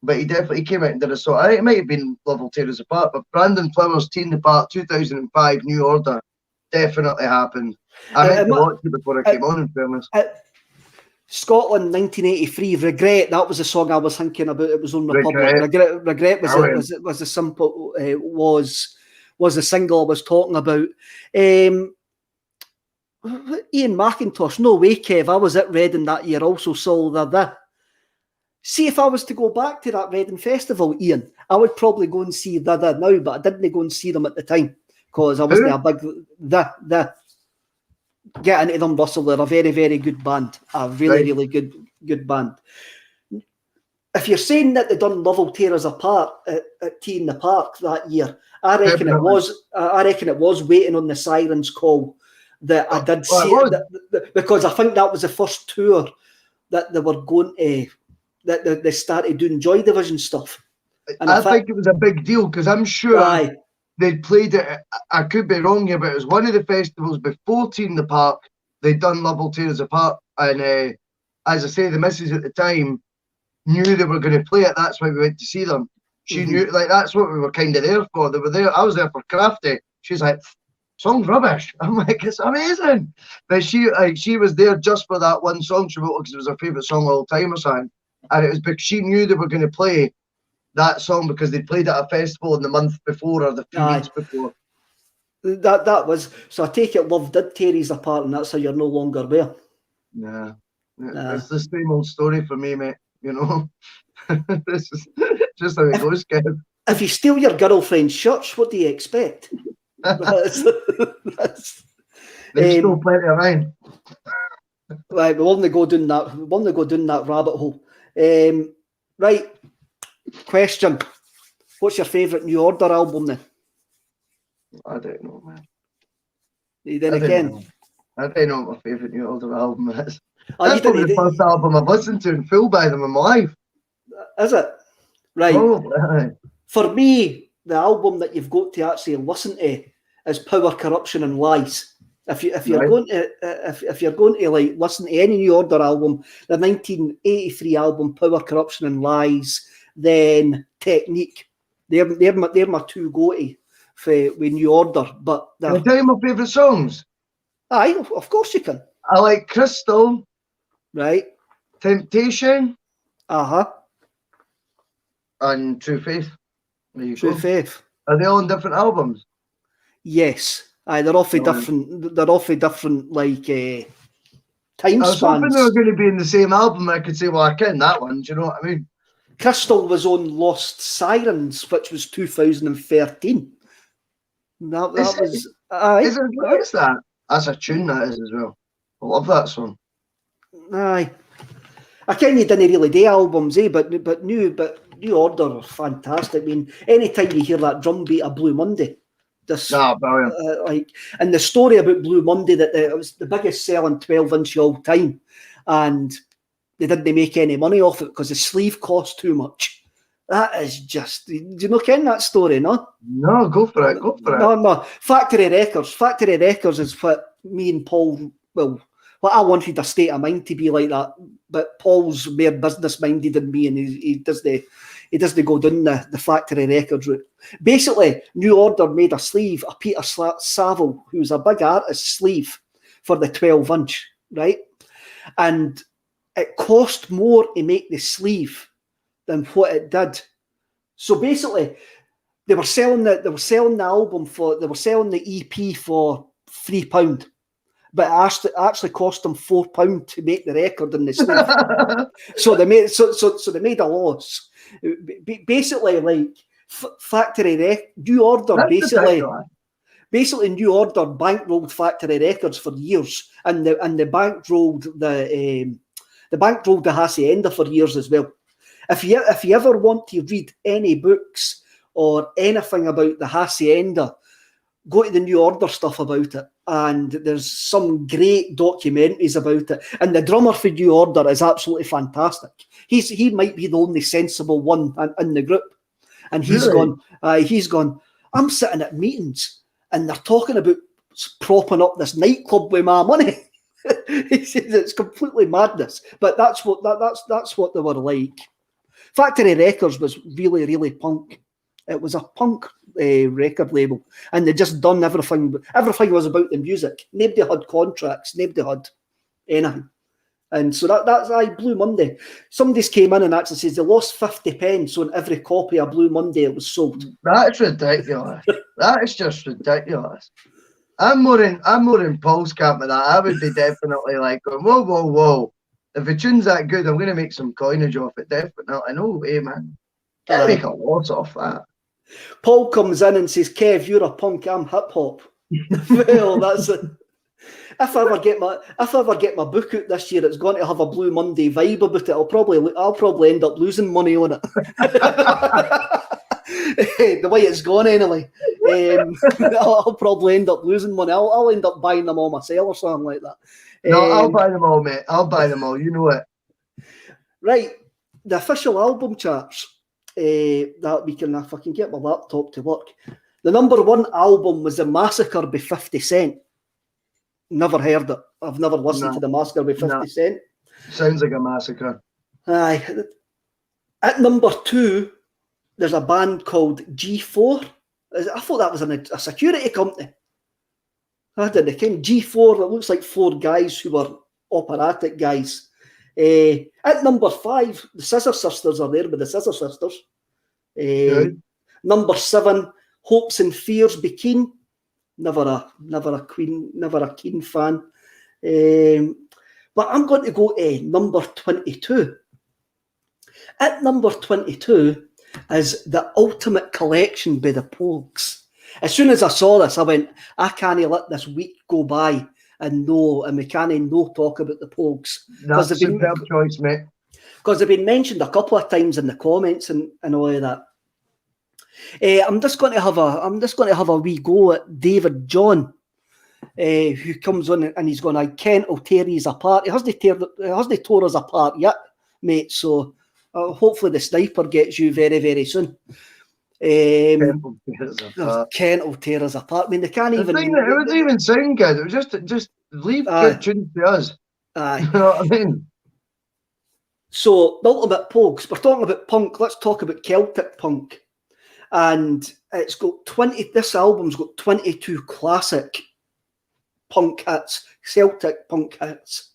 Speaker 2: But he definitely came out and did a song. I think it might have been Love Will Tear Us Apart, but Brandon Flowers, Teen the Part, 2005, New Order, definitely happened. I had to watch it before I came on, in fairness.
Speaker 1: Scotland, 1983, Regret, that was the song I was thinking about. It was on Republic. Regret was the simple, was the single I was talking about. Ian McIntosh, no way, Kev, I was at Reading that year, also saw that. See, if I was to go back to that Reading Festival, Ian, I would probably go and see that now, but I didn't go and see them at the time because I wasn't a big get into them, Russell. They're a very, very good band. A really good band. If you're saying that they done Love Will Tear Us Apart at T in the Park that year, I reckon it was Waiting on the Sirens call that I did see it, because I think that was the first tour that they were going to. That they started doing Joy Division stuff. And
Speaker 2: I think it was a big deal because I'm sure they played it. I could be wrong here, but it was one of the festivals before Teen the Park. They'd done Love Will Tear Us Apart, and as I say, the missus at the time knew they were going to play it. That's why we went to see them. She knew, like, that's what we were kind of there for. They were there. I was there for Crafty. She's like, song's rubbish. I'm like, it's amazing. But she was there just for that one song she wrote because it was her favourite song of all time or something. And it was because she knew they were going to play that song because they played at a festival in the month before or the few weeks before.
Speaker 1: That was, so I take it Love did tear us apart, and that's how you're no longer there.
Speaker 2: Yeah. It's the same old story for me, mate. You know, this is just how it goes, Kev.
Speaker 1: If you steal your girlfriend's shirts, what do you expect? There's
Speaker 2: still plenty of mine.
Speaker 1: Right, we'll only go down that rabbit hole. Right, question. What's your favourite New Order album then?
Speaker 2: I don't know, man.
Speaker 1: I don't
Speaker 2: know what my favourite New Order album is. That's probably the first album I've listened to in full by them in my life. Is it?
Speaker 1: Right. Oh, for me, the album that you've got to actually listen to is Power, Corruption and Lies. If you're going to like listen to any New Order album, the 1983 album Power, Corruption and Lies, then Technique, they're my two go-to with New Order. But
Speaker 2: can I tell you my favourite songs?
Speaker 1: Aye, of course you can.
Speaker 2: I like Crystal.
Speaker 1: Right.
Speaker 2: Temptation.
Speaker 1: Uh-huh.
Speaker 2: And True Faith.
Speaker 1: True Faith.
Speaker 2: Are they all on different albums?
Speaker 1: Yes. Aye, they're awfully different. They're awfully different, like time spans.
Speaker 2: I was hoping they were going to be in the same album. I could say, well, I ken that one. Do you know what I mean?
Speaker 1: Crystal was on Lost Sirens, which was 2013. That was Aye.
Speaker 2: Is it as good as that? That's a tune, that is, as well. I love that song.
Speaker 1: Aye. I ken you didn't really do albums, but New Order are fantastic. I mean, anytime you hear that drum beat of Blue Monday,
Speaker 2: brilliant.
Speaker 1: And the story about Blue Monday, that it was the biggest selling 12-inch of all time, and they didn't make any money off it because the sleeve cost too much. That is just, do you not ken that story, no?
Speaker 2: No, go for it.
Speaker 1: No. Factory Records is what me and Paul, well, what I wanted a state of mind to be like that, but Paul's more business minded than me, and he doesn't go down the Factory Records route. Basically, New Order made a sleeve, a Peter Saville, who's a big artist, sleeve for the 12-inch, right? And it cost more to make the sleeve than what it did. So basically, they were selling the EP for £3, but it actually cost them £4 to make the record in the sleeve. So they made a loss. Basically, like New Order, basically New Order bankrolled Factory Records for years, and they bankrolled the Hacienda for years as well. If you ever want to read any books or anything about the Hacienda, go to the New Order stuff about it, and there's some great documentaries about it. And the drummer for New Order is absolutely fantastic. He might be the only sensible one in the group, and he's gone. I'm sitting at meetings, and they're talking about propping up this nightclub with my money. He says it's completely madness, but that's what they were like. Factory Records was really, really punk. It was a punk record label, and they just done everything. Everything was about the music. Nobody had contracts. Nobody had anything. And so that's Blue Monday. Somebody's came in and actually says they lost 50 pence on every copy of Blue Monday it was sold.
Speaker 2: That's ridiculous. That is just ridiculous. I'm more in Paul's camp with that. I would be definitely like going, whoa. If the tune's that good, I'm going to make some coinage off it. Definitely. No way, man. Can't make a loss off that.
Speaker 1: Paul comes in and says, Kev, you're a punk, I'm hip hop. Well, that's it. If I ever get my book out this year, it's going to have a Blue Monday vibe about it. I'll probably end up losing money on it. The way it's gone anyway. I'll probably end up losing money. I'll end up buying them all myself or something like that.
Speaker 2: No, I'll buy them all, mate. I'll buy them all. You know it.
Speaker 1: Right. The official album charts that we can, if I can get my laptop to work. The number one album was The Massacre by 50 Cent. Never heard it. I've never listened to The Massacre by 50 Cent.
Speaker 2: Sounds like a massacre.
Speaker 1: Aye. At number 2, there's a band called G4. I thought that was a security company. I didn't know. G4, it looks like 4 guys who were operatic guys. At number 5, the Scissor Sisters are there with the Scissor Sisters. Number 7, Hopes and Fears by Keane. Never a Keane fan. But I'm going to go to number 22. At number 22 is The Ultimate Collection by the Pogues. As soon as I saw this, I went, I can't let this week go by and we can't talk about the Pogues.
Speaker 2: That's a superb choice, mate.
Speaker 1: Because they've been mentioned a couple of times in the comments and all of that. I'm just going to have a wee go at David John, who comes on and he's going, Kent will tear us apart. He hasn't tore us apart yet, mate. So hopefully the sniper gets you very, very soon. Kent will tear us apart. I mean, they can't even.
Speaker 2: It wasn't even sound good. It was just leave good tunes to us.
Speaker 1: Aye.
Speaker 2: You know what I mean?
Speaker 1: So the Ultimate Pogues. We're talking about punk. Let's talk about Celtic Punk. And it's got 20. This album's got 22 classic punk hits, Celtic punk hits.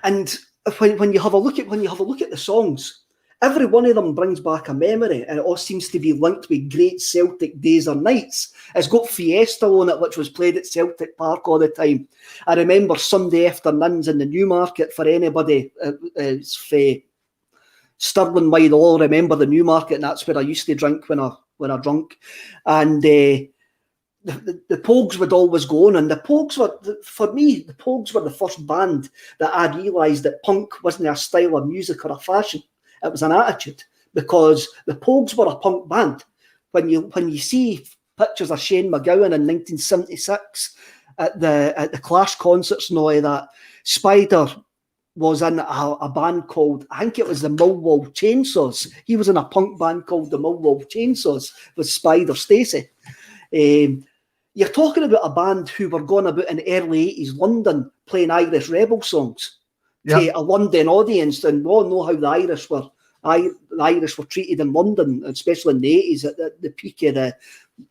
Speaker 1: And when you have a look at the songs, every one of them brings back a memory, and it all seems to be linked with great Celtic days or nights. It's got Fiesta on it, which was played at Celtic Park all the time. I remember Sunday afternoons in the Newmarket for anybody. It's for Stirling wide, they'll all remember the Newmarket, and that's where I used to drink when I drunk. And the Pogues would always go on, and the Pogues were, for me, the Pogues were the first band that I realised that punk wasn't a style of music or a fashion. It was an attitude, because the Pogues were a punk band. When you see pictures of Shane MacGowan in 1976 at the Clash concerts and all of that, Spider was in a band called, I think it was the Millwall Chainsaws. He was in a punk band called the Millwall Chainsaws with Spider Stacey. You're talking about a band who were going about in early 80s London playing Irish rebel songs to a London audience, and we all know how the Irish were treated in London, especially in the 80s at the peak of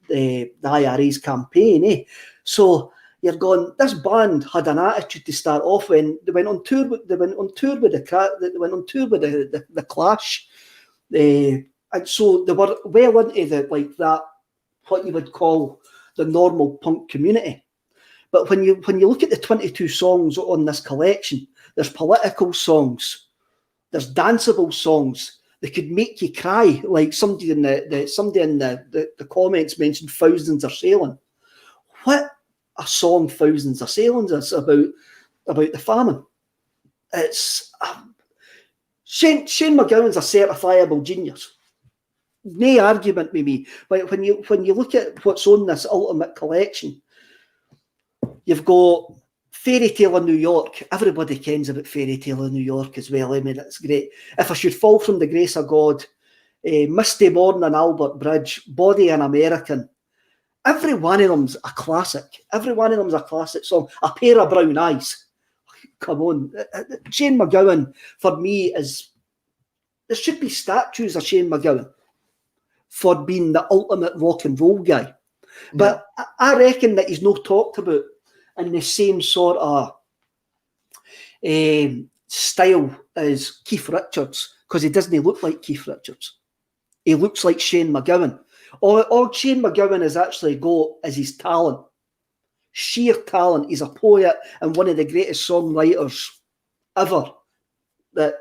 Speaker 1: the IRA's campaign. So you're going, this band had an attitude to start off when they went on tour with the Clash, and so they were well into that what you would call the normal punk community. But when you look at the 22 songs on this collection, there's political songs, there's danceable songs that could make you cry, like somebody in the comments mentioned Thousands Are Sailing. What a song Thousands Are Sailing is about the famine. It's Shane MacGowan's a certifiable genius. No argument with me. But when you look at what's on this ultimate collection, you've got Fairy Tale of New York. Everybody kens about Fairy Tale of New York as well. I mean, it's great. If I Should Fall from the Grace of God, Misty Morn and Albert Bridge, Body an American. Every one of them's a classic. Every one of them's a classic song. A Pair of Brown Eyes. Come on. Shane MacGowan, for me, there should be statues of Shane MacGowan for being the ultimate rock and roll guy. But I reckon that he's not talked about in the same sort of style as Keith Richards, because he doesn't look like Keith Richards. He looks like Shane MacGowan. All Shane MacGowan has actually got is his talent. Sheer talent. He's a poet and one of the greatest songwriters ever that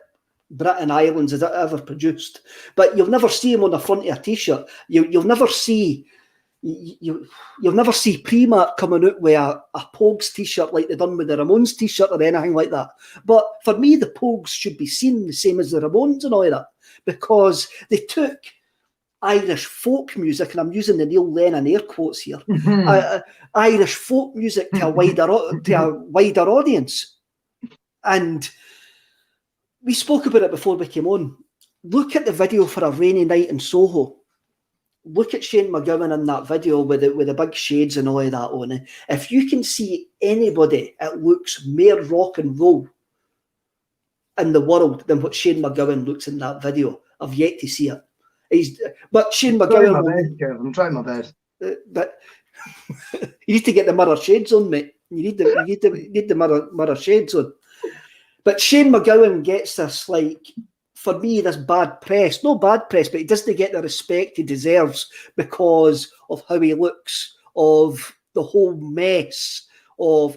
Speaker 1: Britain Islands has ever produced. But you'll never see him on the front of a t-shirt. You'll never see Primark coming out with a Pogues t-shirt like they done with the Ramones t-shirt or anything like that. But for me, the Pogues should be seen the same as the Ramones and all that, because they took Irish folk music, and I'm using the Neil Lennon air quotes here, Irish folk music to a wider audience. And we spoke about it before we came on. Look at the video for A Rainy Night in Soho. Look at Shane MacGowan in that video with the big shades and all of that on it. If you can see anybody that looks more rock and roll in the world than what Shane MacGowan looks in that video, I've yet to see it. But Shane MacGowan...
Speaker 2: I'm trying my best.
Speaker 1: But you need to get the mirror shades on, mate. You need the mirror shades on. But Shane MacGowan gets this, like, for me, this bad press. No bad press, but he doesn't get the respect he deserves because of how he looks, of the whole mess of...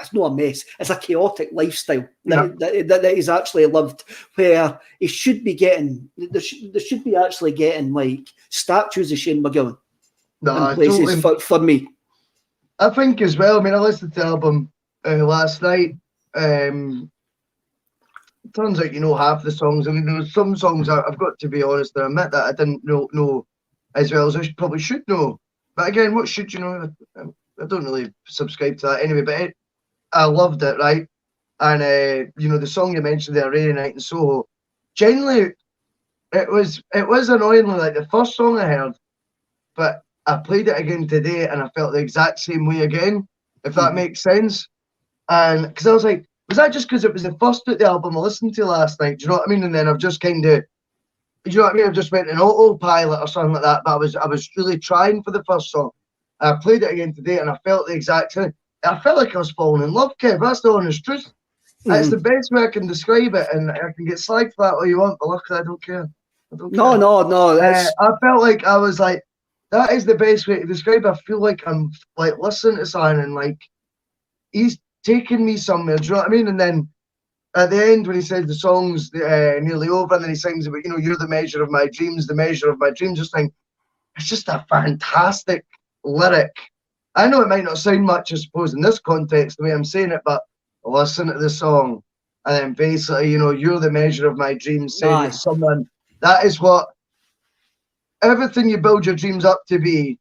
Speaker 1: It's not a mess. It's a chaotic lifestyle that he's actually lived, where he should be getting... There should be actually getting, like, statues of Shane MacGowan in places for me.
Speaker 2: I think as well, I mean, I listened to the album last night. Turns out you know half the songs. I mean, there was some songs I've got to be honest and admit that I didn't know as well as I probably should know. But again, what should you know? I don't really subscribe to that anyway. But I loved it, right? And you know, the song you mentioned there, "Rainy Night in Soho." Generally, it was annoyingly like the first song I heard, but I played it again today and I felt the exact same way again, if that makes sense. And because I was like, was that just because it was the first of the album I listened to last night? Do you know what I mean? And then I've just kind of, do you know what I mean? I've just went in autopilot or something like that. But I was really trying for the first song. I played it again today and I felt the exact same. I felt like I was falling in love, Kev. That's the honest truth. That's the best way I can describe it. And I can get slagged for that all you want, but luckily I don't care. No. I felt like I was like, that is the best way to describe it. I feel like I'm like listening to something and like he's taking me somewhere. Do you know what I mean? And then at the end when he says the song's nearly over and then he sings about, you know, you're the measure of my dreams, the measure of my dreams, just think it's just a fantastic lyric I know it might not sound much, I suppose, in this context, the way I'm saying it, but listen to the song, and then basically, you know, you're the measure of my dreams, saying that someone, that is what, everything you build your dreams up to be,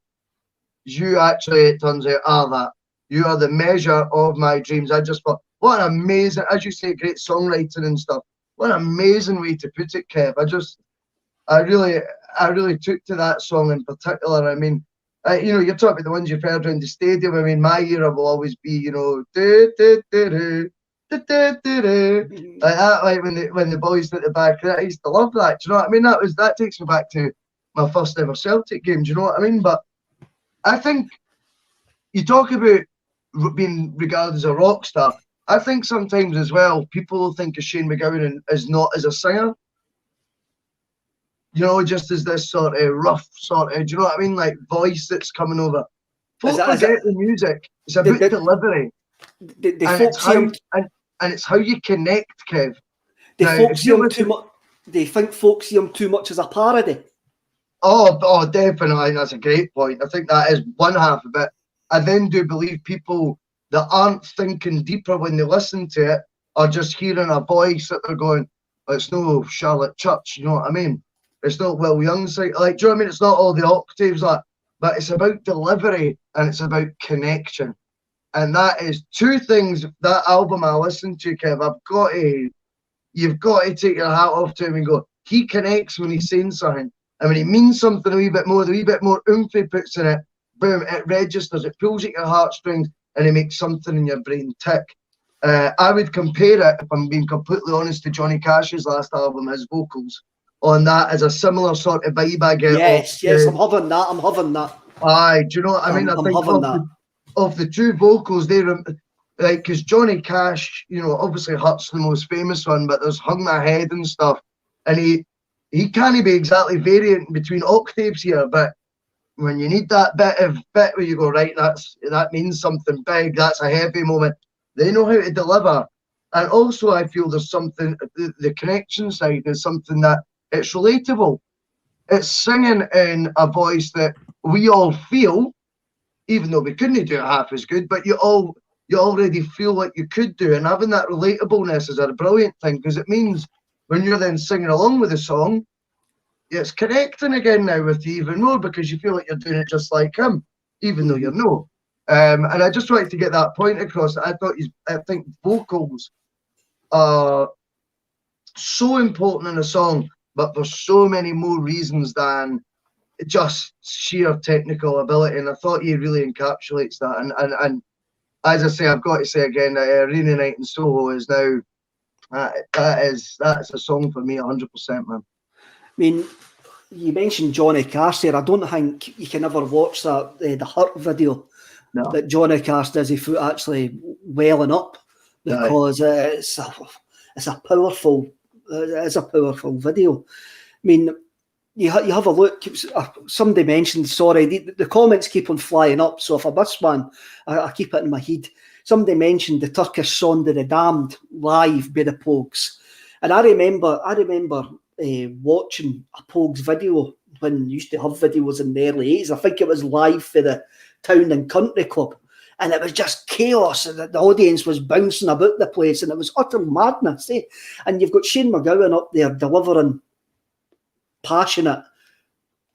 Speaker 2: you actually, it turns out, are that. You are the measure of my dreams. I just thought, what an amazing, as you say, great songwriting and stuff. What an amazing way to put it, Kev. I really took to that song in particular. I mean, you know, you're talking about the ones you've heard around the stadium. I mean, my era will always be, you know, like that, like when the boys at the back. I used to love that. Do you know what I mean? That takes me back to my first ever Celtic game. Do you know what I mean? But I think you talk about being regarded as a rock star. I think sometimes as well, people think of Shane MacGowan as not as a singer. You know, just as this sort of rough sort of, do you know what I mean? Like voice that's coming over. Folk forget the music. It's about delivery. And it's how you connect, Kev.
Speaker 1: They think folks see him too much as a parody.
Speaker 2: Oh, definitely. That's a great point. I think that is one half of it. I then do believe people that aren't thinking deeper when they listen to it are just hearing a voice that they're going, it's no Charlotte Church, you know what I mean? It's not Will Young's, like, do you know what I mean? It's not all the octaves, like, but it's about delivery and it's about connection. And that is two things, that album I listened to, Kev, you've got to take your hat off to him and go, he connects when he's saying something. And when he means something a wee bit more oomph he puts in it, boom, it registers, it pulls at your heartstrings, and it makes something in your brain tick. I would compare it, if I'm being completely honest, to Johnny Cash's last album, his vocals on that as a similar sort of vibe I get.
Speaker 1: Yes, I'm having that.
Speaker 2: Aye, do you know what I mean? I think of the two vocals, they like, because Johnny Cash, you know, obviously Hurt's the most famous one, but there's Hung My Head and stuff, and he can't be exactly variant between octaves here, but when you need that bit where you go, right, that means something big, that's a heavy moment, they know how to deliver. And also I feel there's something, the connection side is something that it's relatable. It's singing in a voice that we all feel, even though we couldn't do it half as good, but you already feel like you could do. And having that relatableness is a brilliant thing, because it means when you're then singing along with the song, it's connecting again now with you even more, because you feel like you're doing it just like him, even though you're not. And I just wanted to get that point across. I think vocals are so important in a song, but for so many more reasons than just sheer technical ability. And I thought he really encapsulates that. And as I say, I've got to say again, Arena Night in Soho is now, that's a song for me, 100%, man.
Speaker 1: I mean, you mentioned Johnny Cash there. I don't think you can ever watch that the Hurt video that Johnny Cash does his foot actually welling up, because it's a powerful video. I mean, you have a look. Somebody mentioned, sorry, the comments keep on flying up, so if I miss one, I keep it in my head. Somebody mentioned the Turkish Song of the Damned live by the Pogues, and I remember watching a Pogues video when you used to have videos in the early 80s. I think it was live for the Town and Country Club, and it was just chaos, and the audience was bouncing about the place, and it was utter madness. And you've got Shane MacGowan up there delivering passionate,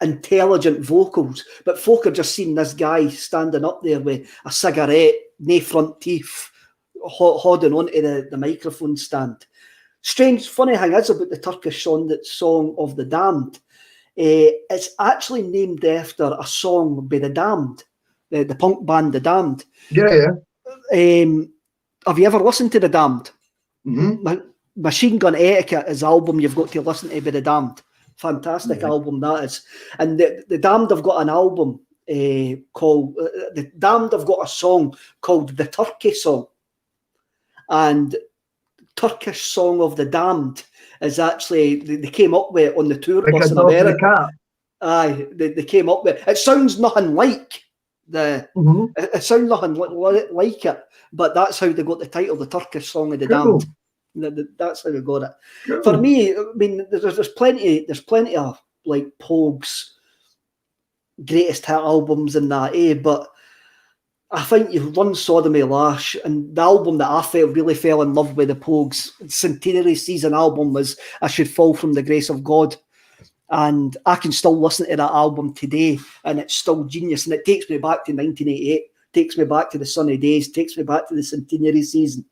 Speaker 1: intelligent vocals, but folk are just seeing this guy standing up there with a cigarette, no front teeth, holding onto the microphone stand. Strange, funny thing is about the Turkish Song of the Damned, it's actually named after a song by the Damned, the punk band The Damned.
Speaker 2: Yeah.
Speaker 1: Have you ever listened to The Damned?
Speaker 2: Mm-hmm.
Speaker 1: Machine Gun Etiquette is the album you've got to listen to by The Damned. Fantastic album that is. And the Damned have got an album called, the Damned have got a song called The Turkey Song. And Turkish Song of the Damned is actually, they came up with it on the tour bus in America. Aye, they came up with it. It sounds nothing like it sounds nothing like it, but that's how they got the title, The Turkish Song of the Damned. That's how we got it. Cool. For me, I mean, there's plenty of like Pogues greatest hit albums in that, but I think you've run Sodomy Lash, and the album that I really fell in love with the Pogues, Centenary Season album, was I Should Fall From the Grace of God. And I can still listen to that album today, and it's still genius. And it takes me back to 1988, takes me back to the sunny days, takes me back to the Centenary Season.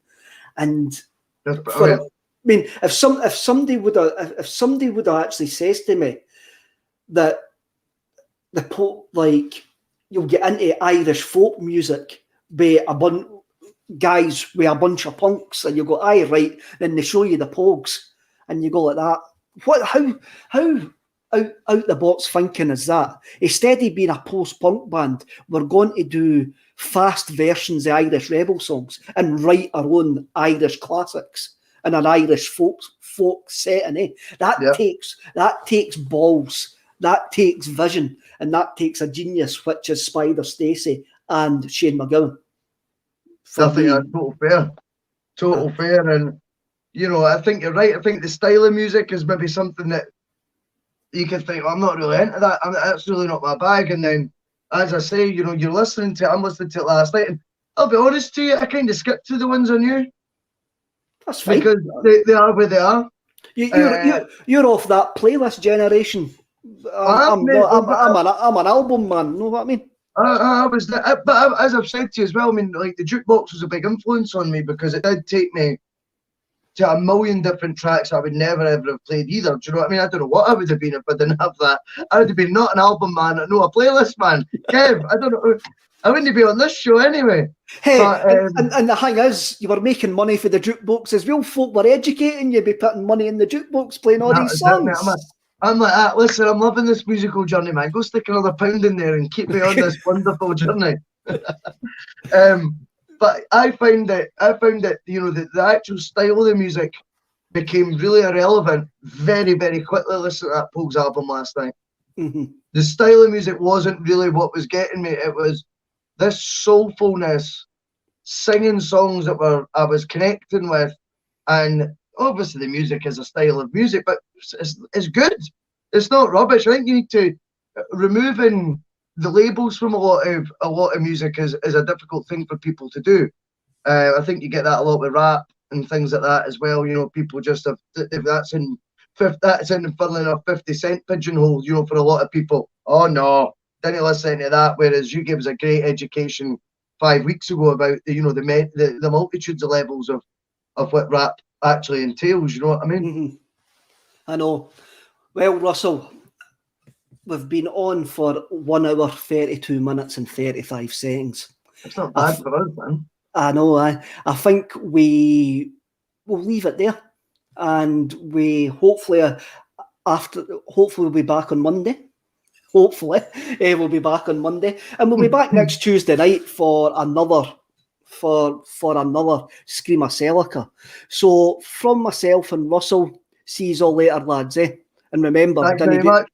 Speaker 1: And if somebody would have actually says to me that you'll get into Irish folk music by guys with a bunch of punks, and you go, aye, right, then they show you the Pogues, and you go like that. How out the box thinking is that? Instead of being a post-punk band, we're going to do fast versions of Irish rebel songs and write our own Irish classics in an Irish folk setting. Eh? That takes balls, that takes vision, and that takes a genius, which is Spider Stacey and Shane MacGowan.
Speaker 2: I think that's total fair, and I think you're right. I think the style of music is maybe something that you can think, I'm not really into that. That's really not my bag. And then, as I say, you're listening to it. I'm listening to it last night, and I'll be honest to you, I kind of skipped through the ones I knew.
Speaker 1: That's fine.
Speaker 2: Because they are where they are.
Speaker 1: You're off that playlist generation. I'm an album man. You know what I mean?
Speaker 2: I was, but as I've said to you as well, I mean, like the jukebox was a big influence on me because it did take me to a million different tracks I would never ever have played either. Do you know what I mean? I don't know what I would have been if I didn't have that. I would have been not an album man, no, a playlist man. Kev, I don't know. I wouldn't be on this show anyway.
Speaker 1: Hey, but, and the thing is, you were making money for the jukebox as well. Folk were educating you by putting money in the jukebox, playing all these songs.
Speaker 2: I'm like, listen, I'm loving this musical journey, man. Go stick another pound in there and keep me on this wonderful journey. But I found that the actual style of the music became really irrelevant very, very quickly. Listening to that Pogues album last night.
Speaker 1: Mm-hmm.
Speaker 2: The style of music wasn't really what was getting me. It was this soulfulness, singing songs that I was connecting with, and obviously the music is a style of music, but it's good. It's not rubbish. I think you need to removing the labels from a lot of music is a difficult thing for people to do. I think you get that a lot with rap and things like that as well. People just have, if that's in funnily enough 50 Cent pigeonhole, for a lot of people. Oh no, didn't listen to that. Whereas you gave us a great education 5 weeks ago about the multitudes of levels of what rap actually entails. You know what I mean?
Speaker 1: Mm-hmm. I know. Well, Russell, we've been on for 1 hour, 32 minutes and 35 seconds.
Speaker 2: It's not bad for us, man.
Speaker 1: I know. I think we'll leave it there, and we hopefully we'll be back on Monday. Hopefully, we'll be back on Monday, and we'll be back next Tuesday night for another SCREAMACELICA. So from myself and Russell, see you all later, lads. And remember,
Speaker 2: thanks very much.